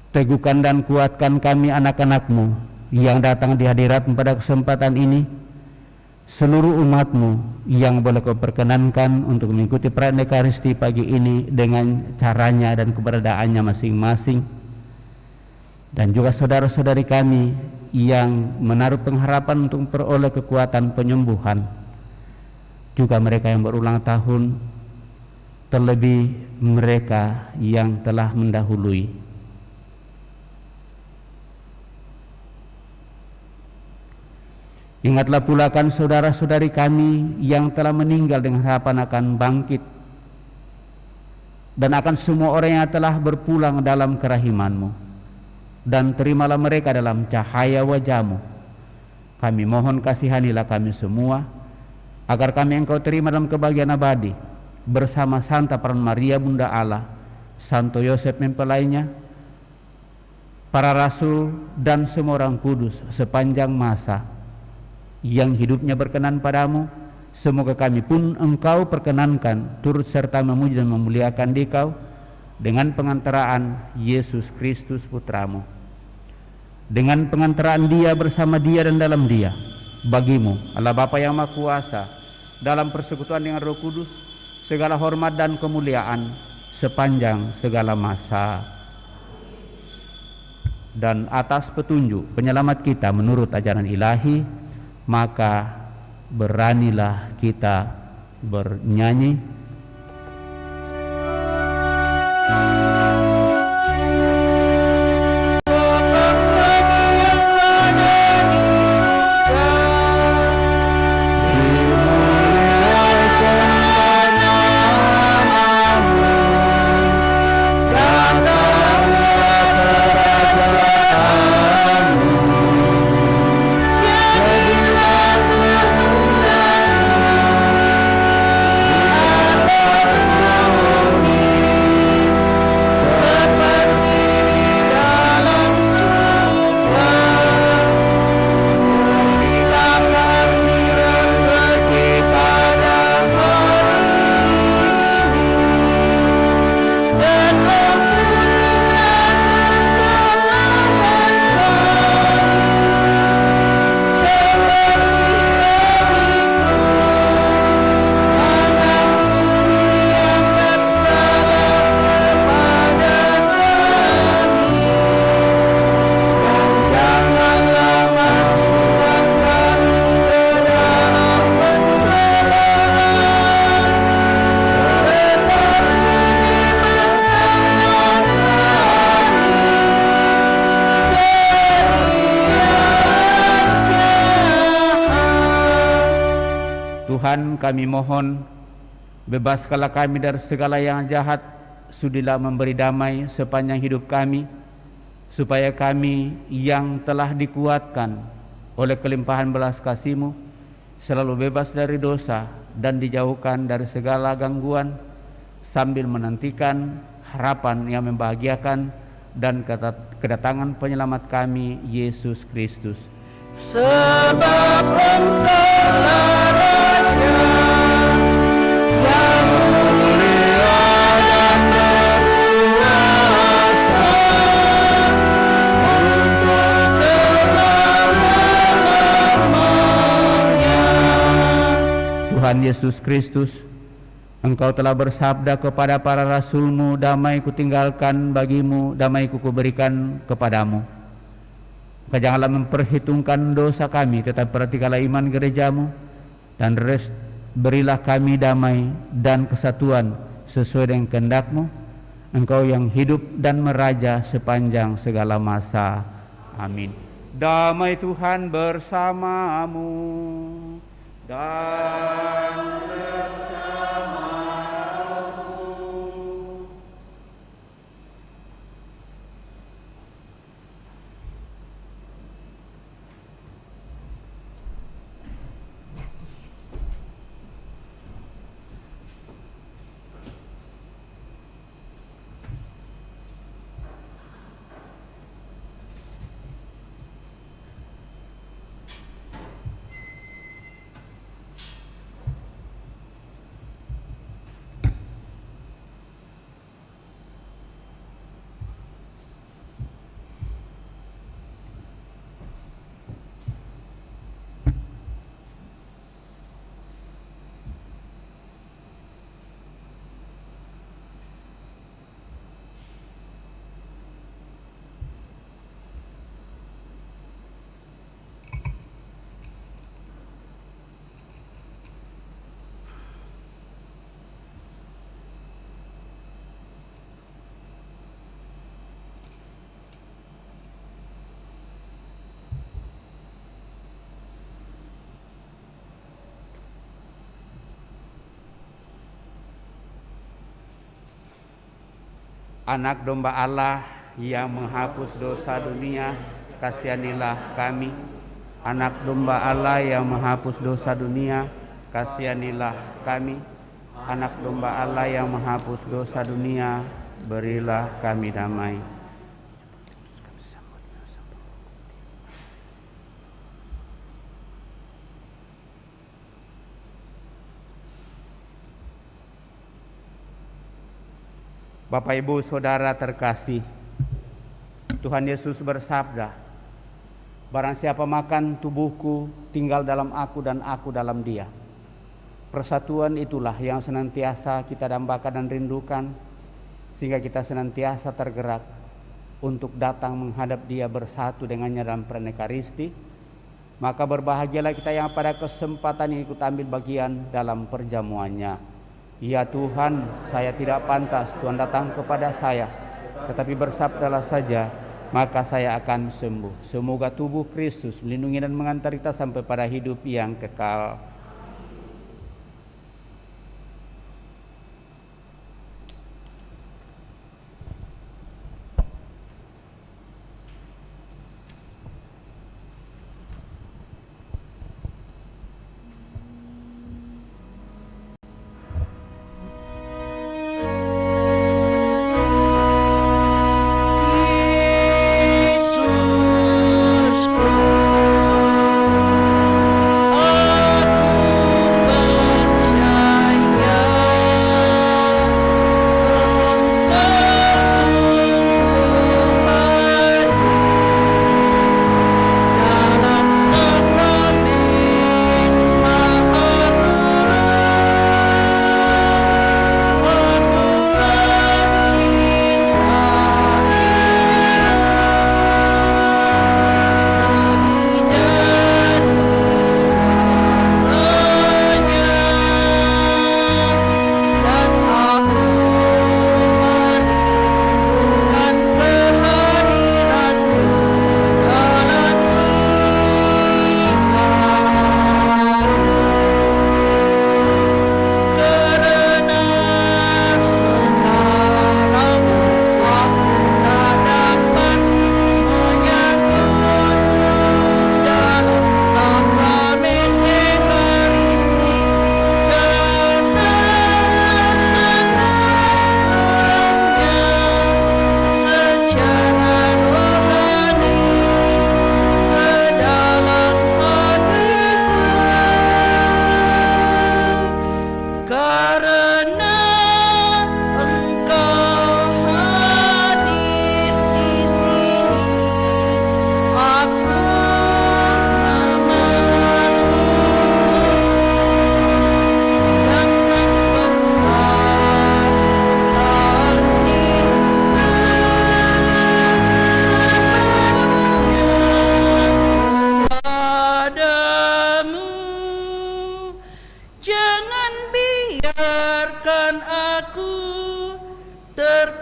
[SPEAKER 2] Teguhkan dan kuatkan kami anak-anak-Mu yang datang di hadirat pada kesempatan ini, seluruh umat-Mu yang boleh Kau perkenankan untuk mengikuti perayaan Ekaristi pagi ini dengan caranya dan keberadaannya masing-masing, dan juga saudara-saudari kami yang menaruh pengharapan untuk memperoleh kekuatan penyembuhan, juga mereka yang berulang tahun, terlebih mereka yang telah mendahului. Ingatlah pula kan saudara-saudari kami yang telah meninggal dengan harapan akan bangkit, dan akan semua orang yang telah berpulang dalam kerahiman-Mu, dan terimalah mereka dalam cahaya wajah-Mu. Kami mohon kasihanilah kami semua, agar kami Engkau terima dalam kebahagiaan abadi, bersama Santa Peran Maria Bunda Allah, Santo Yosef mempelainya, para rasul dan semua orang kudus sepanjang masa yang hidupnya berkenan padamu. Semoga kami pun Engkau perkenankan turut serta memuji dan memuliakan Dikau dengan pengantaraan Yesus Kristus Putra-Mu, dengan pengantaraan Dia, bersama Dia dan dalam Dia, bagimu Allah Bapa yang Maha Kuasa, dalam persekutuan dengan Roh Kudus, segala hormat dan kemuliaan sepanjang segala masa. Dan atas petunjuk penyelamat kita menurut ajaran ilahi, maka beranilah kita bernyanyi. Tuhan, kami mohon, bebaskanlah kami dari segala yang jahat, sudilah memberi damai sepanjang hidup kami, supaya kami yang telah dikuatkan oleh kelimpahan belas kasih-Mu selalu bebas dari dosa dan dijauhkan dari segala gangguan, sambil menantikan harapan yang membahagiakan dan kedatangan penyelamat kami, Yesus Kristus.
[SPEAKER 3] Sebab Engkaulah Raja yang mulia dan berkuasa untuk selama-lamanya.
[SPEAKER 2] Tuhan Yesus Kristus, Engkau telah bersabda kepada para rasul-Mu, damai kutinggalkan bagimu, damai kuberikan kepadamu. Maka janganlah memperhitungkan dosa kami, tetapi perhatikanlah iman gereja-Mu, dan berilah kami damai dan kesatuan sesuai dengan kehendak-Mu, Engkau yang hidup dan meraja sepanjang segala masa. Amin. Damai Tuhan bersamamu dan Anak domba Allah yang menghapus dosa dunia, kasihanilah kami. Anak domba Allah yang menghapus dosa dunia, kasihanilah kami. Anak domba Allah yang menghapus dosa dunia, berilah kami damai. Bapak, Ibu, Saudara terkasih, Tuhan Yesus bersabda, barang siapa makan tubuhku, tinggal dalam aku dan aku dalam dia. Persatuan itulah yang senantiasa kita dambakan dan rindukan, sehingga kita senantiasa tergerak untuk datang menghadap dia bersatu dengannya dalam pernekaristi. Maka berbahagialah kita yang pada kesempatan ini ikut ambil bagian dalam perjamuannya. Ya Tuhan, saya tidak pantas Tuhan datang kepada saya, tetapi bersabdalah saja, maka saya akan sembuh. Semoga tubuh Kristus melindungi dan mengantar kita sampai pada hidup yang kekal.
[SPEAKER 3] Yesusku,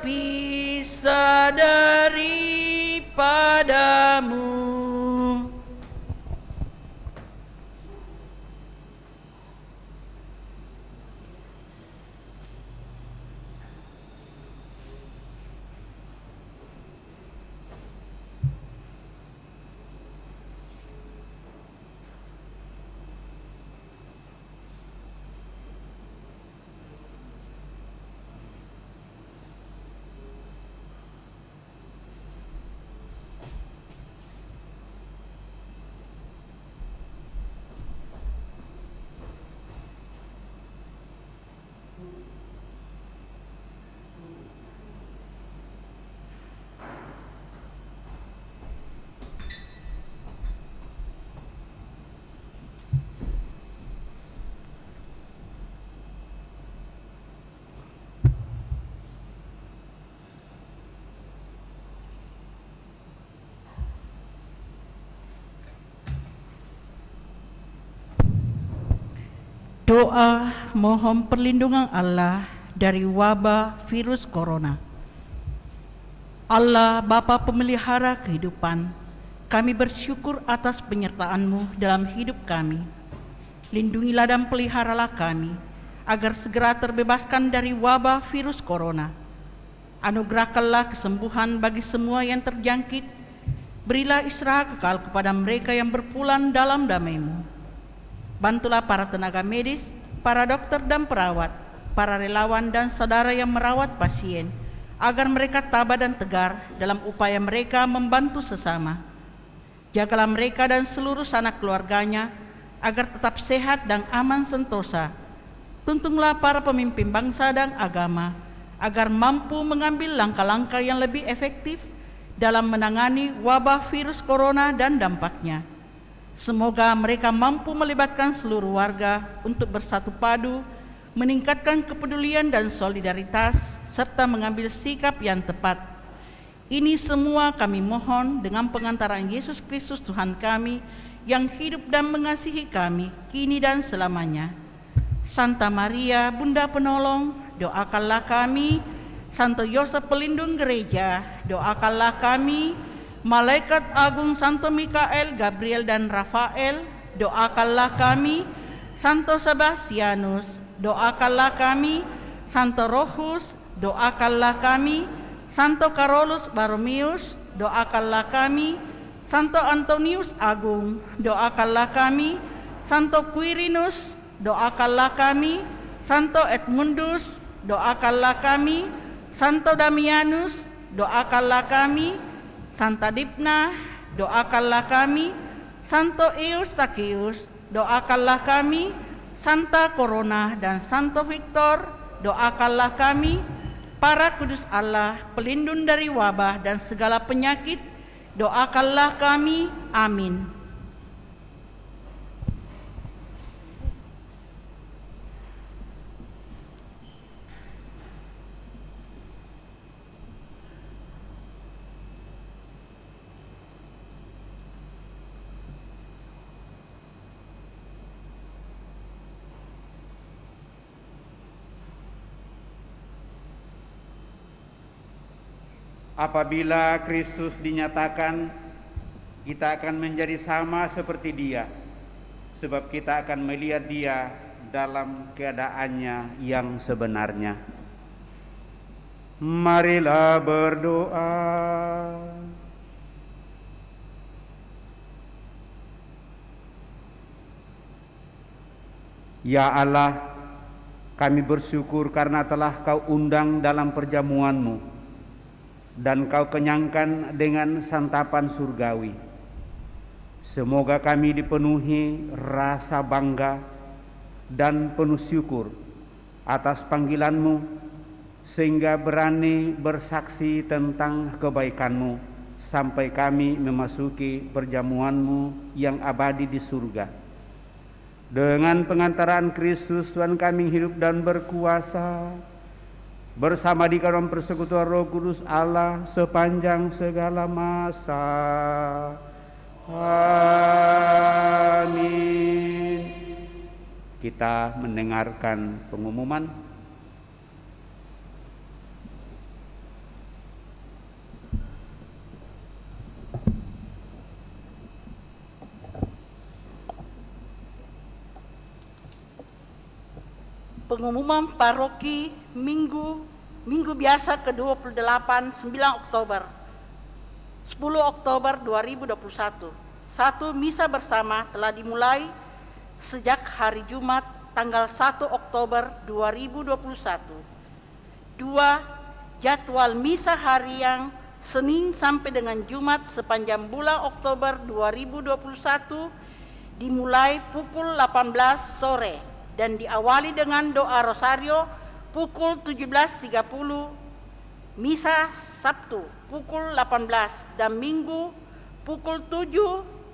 [SPEAKER 5] terpisah daripadamu.
[SPEAKER 1] Doa mohon perlindungan Allah dari wabah virus corona. Allah Bapa pemelihara kehidupan, kami bersyukur atas penyertaan-Mu dalam hidup kami. Lindungilah dan peliharalah kami, agar segera terbebaskan dari wabah virus corona. Anugerahkanlah kesembuhan bagi semua yang terjangkit. Berilah istirahat kekal kepada mereka yang berpulang dalam damai-Mu. Bantulah para tenaga medis, para dokter dan perawat, para relawan dan saudara yang merawat pasien, agar mereka tabah dan tegar dalam upaya mereka membantu sesama. Jagalah mereka dan seluruh sanak keluarganya, agar tetap sehat dan aman sentosa. Tuntunlah para pemimpin bangsa dan agama, agar mampu mengambil langkah-langkah yang lebih efektif dalam menangani wabah virus corona dan dampaknya. Semoga mereka mampu melibatkan seluruh warga untuk bersatu padu, meningkatkan kepedulian dan solidaritas, serta mengambil sikap yang tepat. Ini semua kami mohon dengan pengantaran Yesus Kristus Tuhan kami, yang hidup dan mengasihi kami, kini dan selamanya. Santa Maria, Bunda Penolong, doakanlah kami. Santo Yosef Pelindung Gereja, doakanlah kami. Malaikat Agung Santo Mikael, Gabriel dan Rafael, doakanlah kami. Santo Sebastianus, doakanlah kami. Santo Rohus, doakanlah kami. Santo Carolus Baromius, doakanlah kami. Santo Antonius Agung, doakanlah kami. Santo Quirinus, doakanlah kami. Santo Edmundus, doakanlah kami. Santo Damianus, doakanlah kami. Santa Dipna, doakanlah kami. Santo Eustachius, doakanlah kami. Santa Corona dan Santo Victor, doakanlah kami. Para kudus Allah, pelindung dari wabah dan segala penyakit, doakanlah kami. Amin.
[SPEAKER 2] Apabila Kristus dinyatakan, kita akan menjadi sama seperti Dia, sebab kita akan melihat Dia dalam keadaannya yang sebenarnya. Marilah berdoa. Ya Allah, kami bersyukur karena telah Kau undang dalam perjamuan-Mu dan Kau kenyangkan dengan santapan surgawi. Semoga kami dipenuhi rasa bangga dan penuh syukur atas panggilan-Mu, sehingga berani bersaksi tentang kebaikan-Mu sampai kami memasuki perjamuan-Mu yang abadi di surga. Dengan pengantaran Kristus Tuhan kami hidup dan berkuasa, bersama di dalam persekutuan Roh Kudus Allah sepanjang segala masa. Amin. Kita mendengarkan pengumuman.
[SPEAKER 5] pengumuman paroki minggu biasa ke-28 9 Oktober 10 Oktober 2021. 1. Misa bersama telah dimulai sejak hari Jumat tanggal 1 Oktober 2021. 2. Jadwal misa harian Senin sampai dengan Jumat sepanjang bulan Oktober 2021 dimulai pukul 18 sore dan diawali dengan doa rosario pukul 17.30, misa Sabtu pukul 18 dan Minggu pukul 7,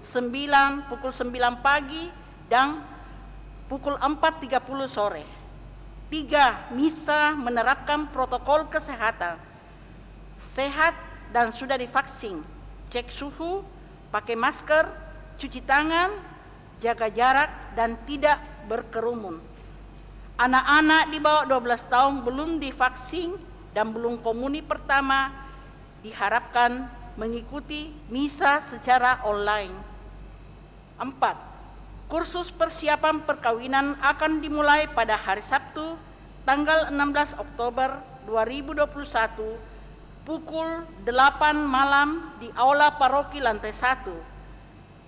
[SPEAKER 5] 9, pukul 9 pagi dan pukul 4.30 sore. 3. Misa menerapkan protokol kesehatan. Sehat dan sudah divaksin, cek suhu, pakai masker, cuci tangan, jaga jarak dan tidak berkerumun. Anak-anak di bawah 12 tahun belum divaksin dan belum komuni pertama diharapkan mengikuti misa secara online. 4. Kursus persiapan perkawinan akan dimulai pada hari Sabtu tanggal 16 Oktober 2021 pukul 8 malam di Aula Paroki lantai 1.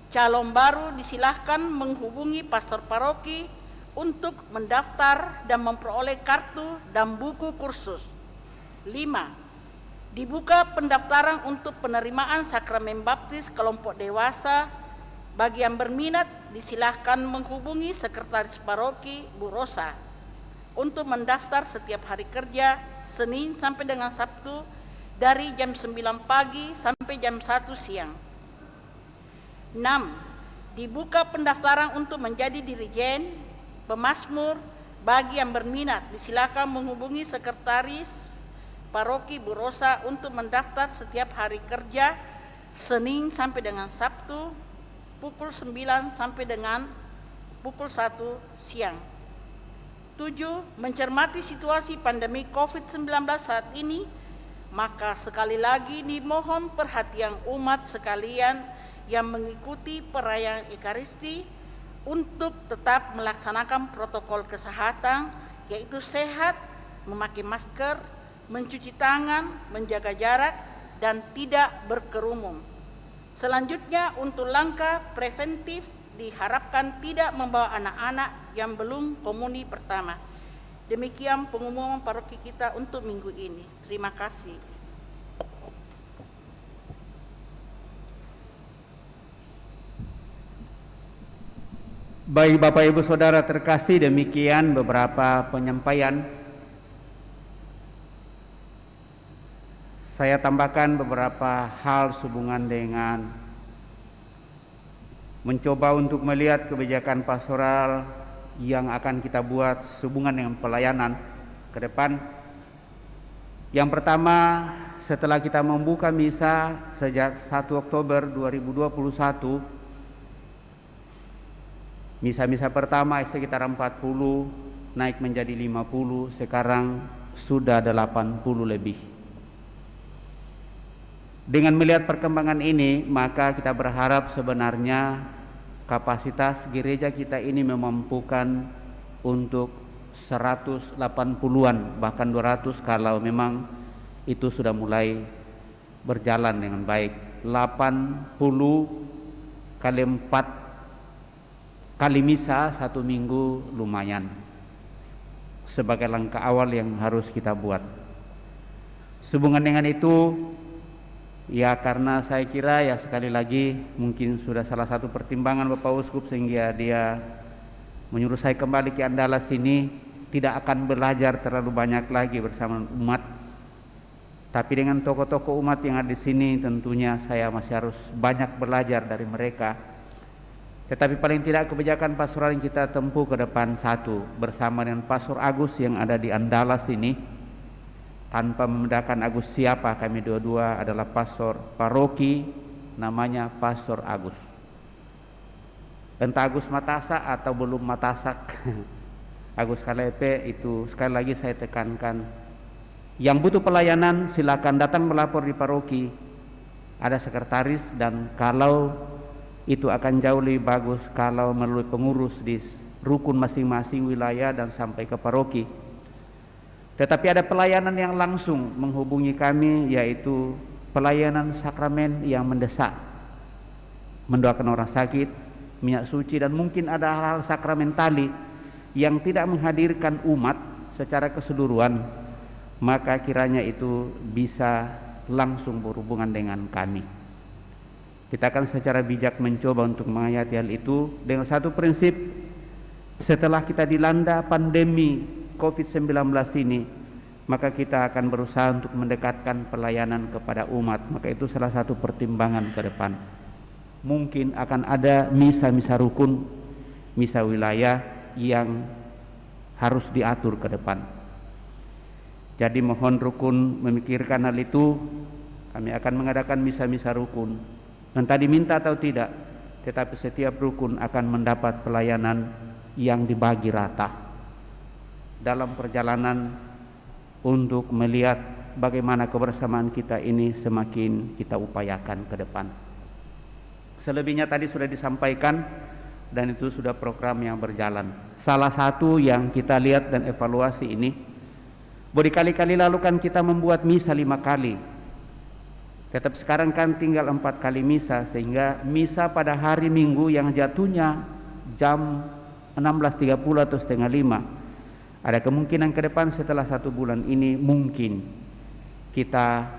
[SPEAKER 5] Calon baru disilahkan menghubungi pastor paroki untuk mendaftar dan memperoleh kartu dan buku kursus. 5. Dibuka pendaftaran untuk penerimaan sakramen baptis kelompok dewasa. Bagi yang berminat disilahkan menghubungi sekretaris paroki Bu Rosa untuk mendaftar setiap hari kerja Senin sampai dengan Sabtu dari jam 9 pagi sampai jam 1 siang. 6. Dibuka pendaftaran untuk menjadi dirijen, pemazmur. Bagi yang berminat disilakan menghubungi sekretaris paroki Bu Rosa untuk mendaftar setiap hari kerja Senin sampai dengan Sabtu pukul 9 sampai dengan pukul 1 siang. 7. Mencermati situasi pandemi COVID-19 saat ini, maka sekali lagi dimohon perhatian umat sekalian yang mengikuti perayaan Ekaristi untuk tetap melaksanakan protokol kesehatan, yaitu sehat, memakai masker, mencuci tangan, menjaga jarak, dan tidak berkerumun. Selanjutnya, untuk langkah preventif diharapkan tidak membawa anak-anak yang belum komuni pertama. Demikian pengumuman paroki kita untuk minggu ini. Terima kasih.
[SPEAKER 2] Baik Bapak Ibu Saudara terkasih, demikian beberapa penyampaian. Saya tambahkan beberapa hal sehubungan dengan mencoba untuk melihat kebijakan pastoral yang akan kita buat sehubungan dengan pelayanan ke depan. Yang pertama, setelah kita membuka misa sejak 1 Oktober 2021, misa-misa pertama sekitar 40, naik menjadi 50, sekarang sudah 80 lebih. Dengan melihat perkembangan ini, maka kita berharap sebenarnya kapasitas gereja kita ini memampukan untuk 180-an, bahkan 200 kalau memang itu sudah mulai berjalan dengan baik. 80 kali 4 kali misa satu minggu lumayan sebagai langkah awal yang harus kita buat. Sehubungan dengan itu, ya karena saya kira ya sekali lagi mungkin sudah salah satu pertimbangan Bapak Uskup sehingga dia menyuruh saya kembali ke Andalas ini, tidak akan belajar terlalu banyak lagi bersama umat, tapi dengan tokoh-tokoh umat yang ada di sini tentunya saya masih harus banyak belajar dari mereka. Tetapi paling tidak kebijakan pastoral yang kita tempuh ke depan, satu, bersama dengan Pastor Agus yang ada di Andalas ini, tanpa membedakan Agus siapa, kami dua-dua adalah pastor paroki, namanya Pastor Agus. Entah Agus Matasak atau belum Matasak, Agus Kalepe, itu sekali lagi saya tekankan, yang butuh pelayanan silakan datang melapor di paroki, ada sekretaris, dan kalau itu akan jauh lebih bagus kalau melalui pengurus di rukun masing-masing wilayah dan sampai ke paroki. Tetapi ada pelayanan yang langsung menghubungi kami, yaitu pelayanan sakramen yang mendesak, mendoakan orang sakit, minyak suci, dan mungkin ada hal-hal sakramentali yang tidak menghadirkan umat secara keseluruhan, maka kiranya itu bisa langsung berhubungan dengan kami. Kita akan secara bijak mencoba untuk menghayati hal itu dengan satu prinsip: setelah kita dilanda pandemi COVID-19 ini, maka kita akan berusaha untuk mendekatkan pelayanan kepada umat. Maka itu salah satu pertimbangan ke depan. Mungkin akan ada misa-misa rukun, misa wilayah yang harus diatur ke depan. Jadi mohon rukun memikirkan hal itu. Kami akan mengadakan misa-misa rukun, entah diminta atau tidak, tetapi setiap rukun akan mendapat pelayanan yang dibagi rata dalam perjalanan untuk melihat bagaimana kebersamaan kita ini semakin kita upayakan ke depan. Selebihnya tadi sudah disampaikan dan itu sudah program yang berjalan. Salah satu yang kita lihat dan evaluasi ini, berkali-kali lalu kan kita membuat misa 5 kali. Tetap sekarang kan tinggal 4 kali misa, sehingga misa pada hari Minggu yang jatuhnya jam 16.30 atau setengah 5, ada kemungkinan ke depan setelah 1 bulan ini mungkin kita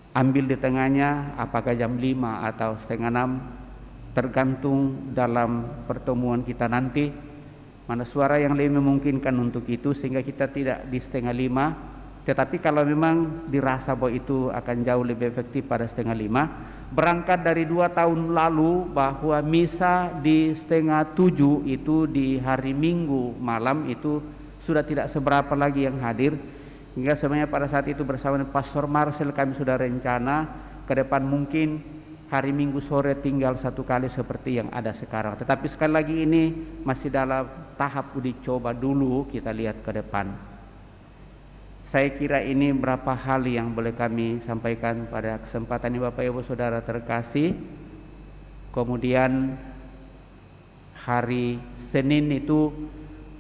[SPEAKER 2] ambil di tengahnya, apakah jam 5 atau setengah 6, tergantung dalam pertemuan kita nanti mana suara yang lebih memungkinkan untuk itu, sehingga kita tidak di setengah 5. Tetapi kalau memang dirasa bahwa itu akan jauh lebih efektif pada setengah 5, berangkat dari 2 tahun lalu bahwa misa di setengah 7 itu di hari Minggu malam itu sudah tidak seberapa lagi yang hadir, hingga sebenarnya pada saat itu bersama dengan Pastor Marcel kami sudah rencana ke depan mungkin hari Minggu sore tinggal 1 kali seperti yang ada sekarang. Tetapi sekali lagi ini masih dalam tahap uji coba dulu, kita lihat ke depan. Saya kira ini berapa hal yang boleh kami sampaikan pada kesempatan ini Bapak Ibu Saudara terkasih. Kemudian hari Senin itu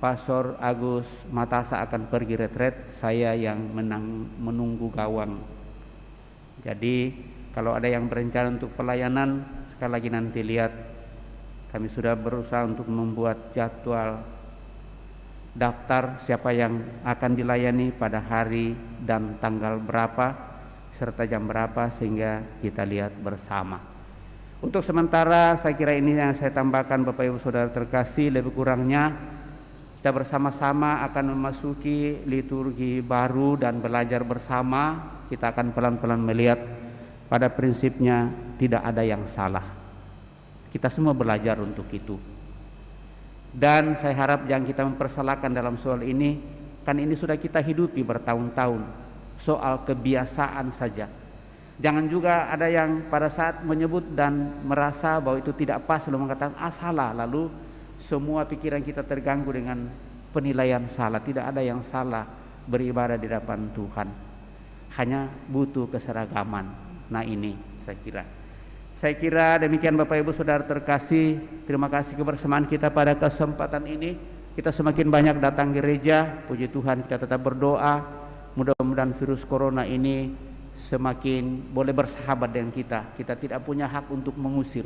[SPEAKER 2] Pastor Agus Matasa akan pergi retret, saya yang menunggu gawang. Jadi kalau ada yang berencana untuk pelayanan, sekali lagi nanti lihat. Kami sudah berusaha untuk membuat jadwal daftar siapa yang akan dilayani pada hari dan tanggal berapa serta jam berapa, sehingga kita lihat bersama. Untuk sementara saya kira ini yang saya tambahkan Bapak Ibu Saudara terkasih. Lebih kurangnya kita bersama-sama akan memasuki liturgi baru dan belajar bersama. Kita akan pelan-pelan melihat pada prinsipnya tidak ada yang salah. Kita semua belajar untuk itu. Dan saya harap jangan kita mempersalahkan dalam soal ini, kan ini sudah kita hidupi bertahun-tahun, soal kebiasaan saja. Jangan juga ada yang pada saat menyebut dan merasa bahwa itu tidak pas lalu mengatakan salah, lalu semua pikiran kita terganggu dengan penilaian salah. Tidak ada yang salah beribadah di hadapan Tuhan, hanya butuh keseragaman. Nah ini saya kira demikian Bapak Ibu Saudara terkasih. Terima kasih kebersamaan kita pada kesempatan ini. Kita semakin banyak datang gereja, puji Tuhan kita tetap berdoa. Mudah-mudahan virus corona ini semakin boleh bersahabat dengan kita. Kita tidak punya hak untuk mengusir,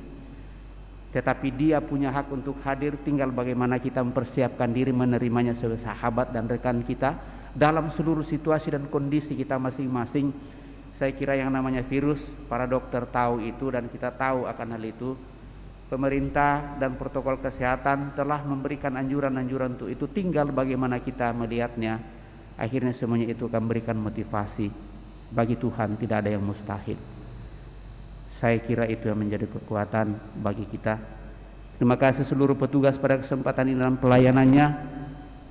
[SPEAKER 2] tetapi Dia punya hak untuk hadir. Tinggal bagaimana kita mempersiapkan diri menerimanya sebagai sahabat dan rekan kita dalam seluruh situasi dan kondisi kita masing-masing. Saya kira yang namanya virus, para dokter tahu itu dan kita tahu akan hal itu. Pemerintah dan protokol kesehatan telah memberikan anjuran-anjuran untuk itu. Tinggal bagaimana kita melihatnya. Akhirnya semuanya itu akan memberikan motivasi. Bagi Tuhan tidak ada yang mustahil. Saya kira itu yang menjadi kekuatan bagi kita. Terima kasih seluruh petugas pada kesempatan ini dalam pelayanannya.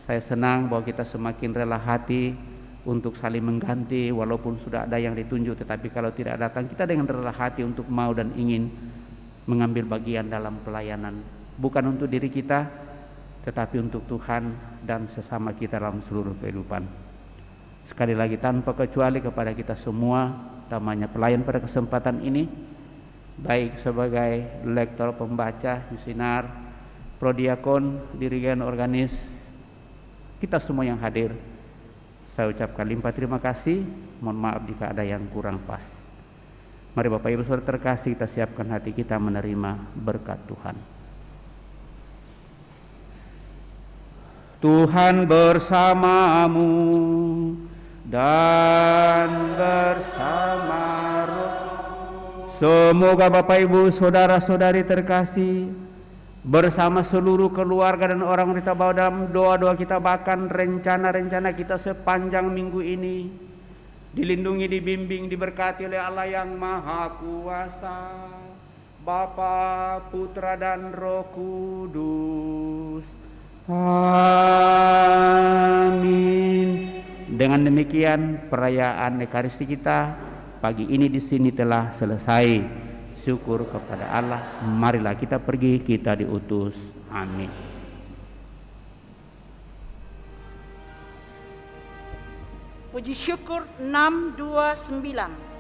[SPEAKER 2] Saya senang bahwa kita semakin rela hati untuk saling mengganti, walaupun sudah ada yang ditunjuk, tetapi kalau tidak datang kita dengan rela hati untuk mau dan ingin mengambil bagian dalam pelayanan, bukan untuk diri kita tetapi untuk Tuhan dan sesama kita dalam seluruh kehidupan. Sekali lagi tanpa kecuali kepada kita semua, utamanya pelayan pada kesempatan ini, baik sebagai lektor, pembaca, misinar, prodiakon, dirigen organis, kita semua yang hadir, saya ucapkan limpah terima kasih. Mohon maaf jika ada yang kurang pas. Mari Bapak Ibu Saudara terkasih, kita siapkan hati kita menerima berkat Tuhan. Tuhan bersamamu dan bersama roh. Semoga Bapak Ibu Saudara-saudari terkasih bersama seluruh keluarga dan orang kita bawa dalam doa-doa kita, bahkan rencana-rencana kita sepanjang minggu ini dilindungi, dibimbing, diberkati oleh Allah yang Maha Kuasa, Bapa, Putra dan Roh Kudus. Amin. Dengan demikian perayaan Ekaristi kita pagi ini di sini telah selesai. Syukur kepada Allah. Marilah kita pergi, kita diutus. Amin.
[SPEAKER 5] Puji syukur 629.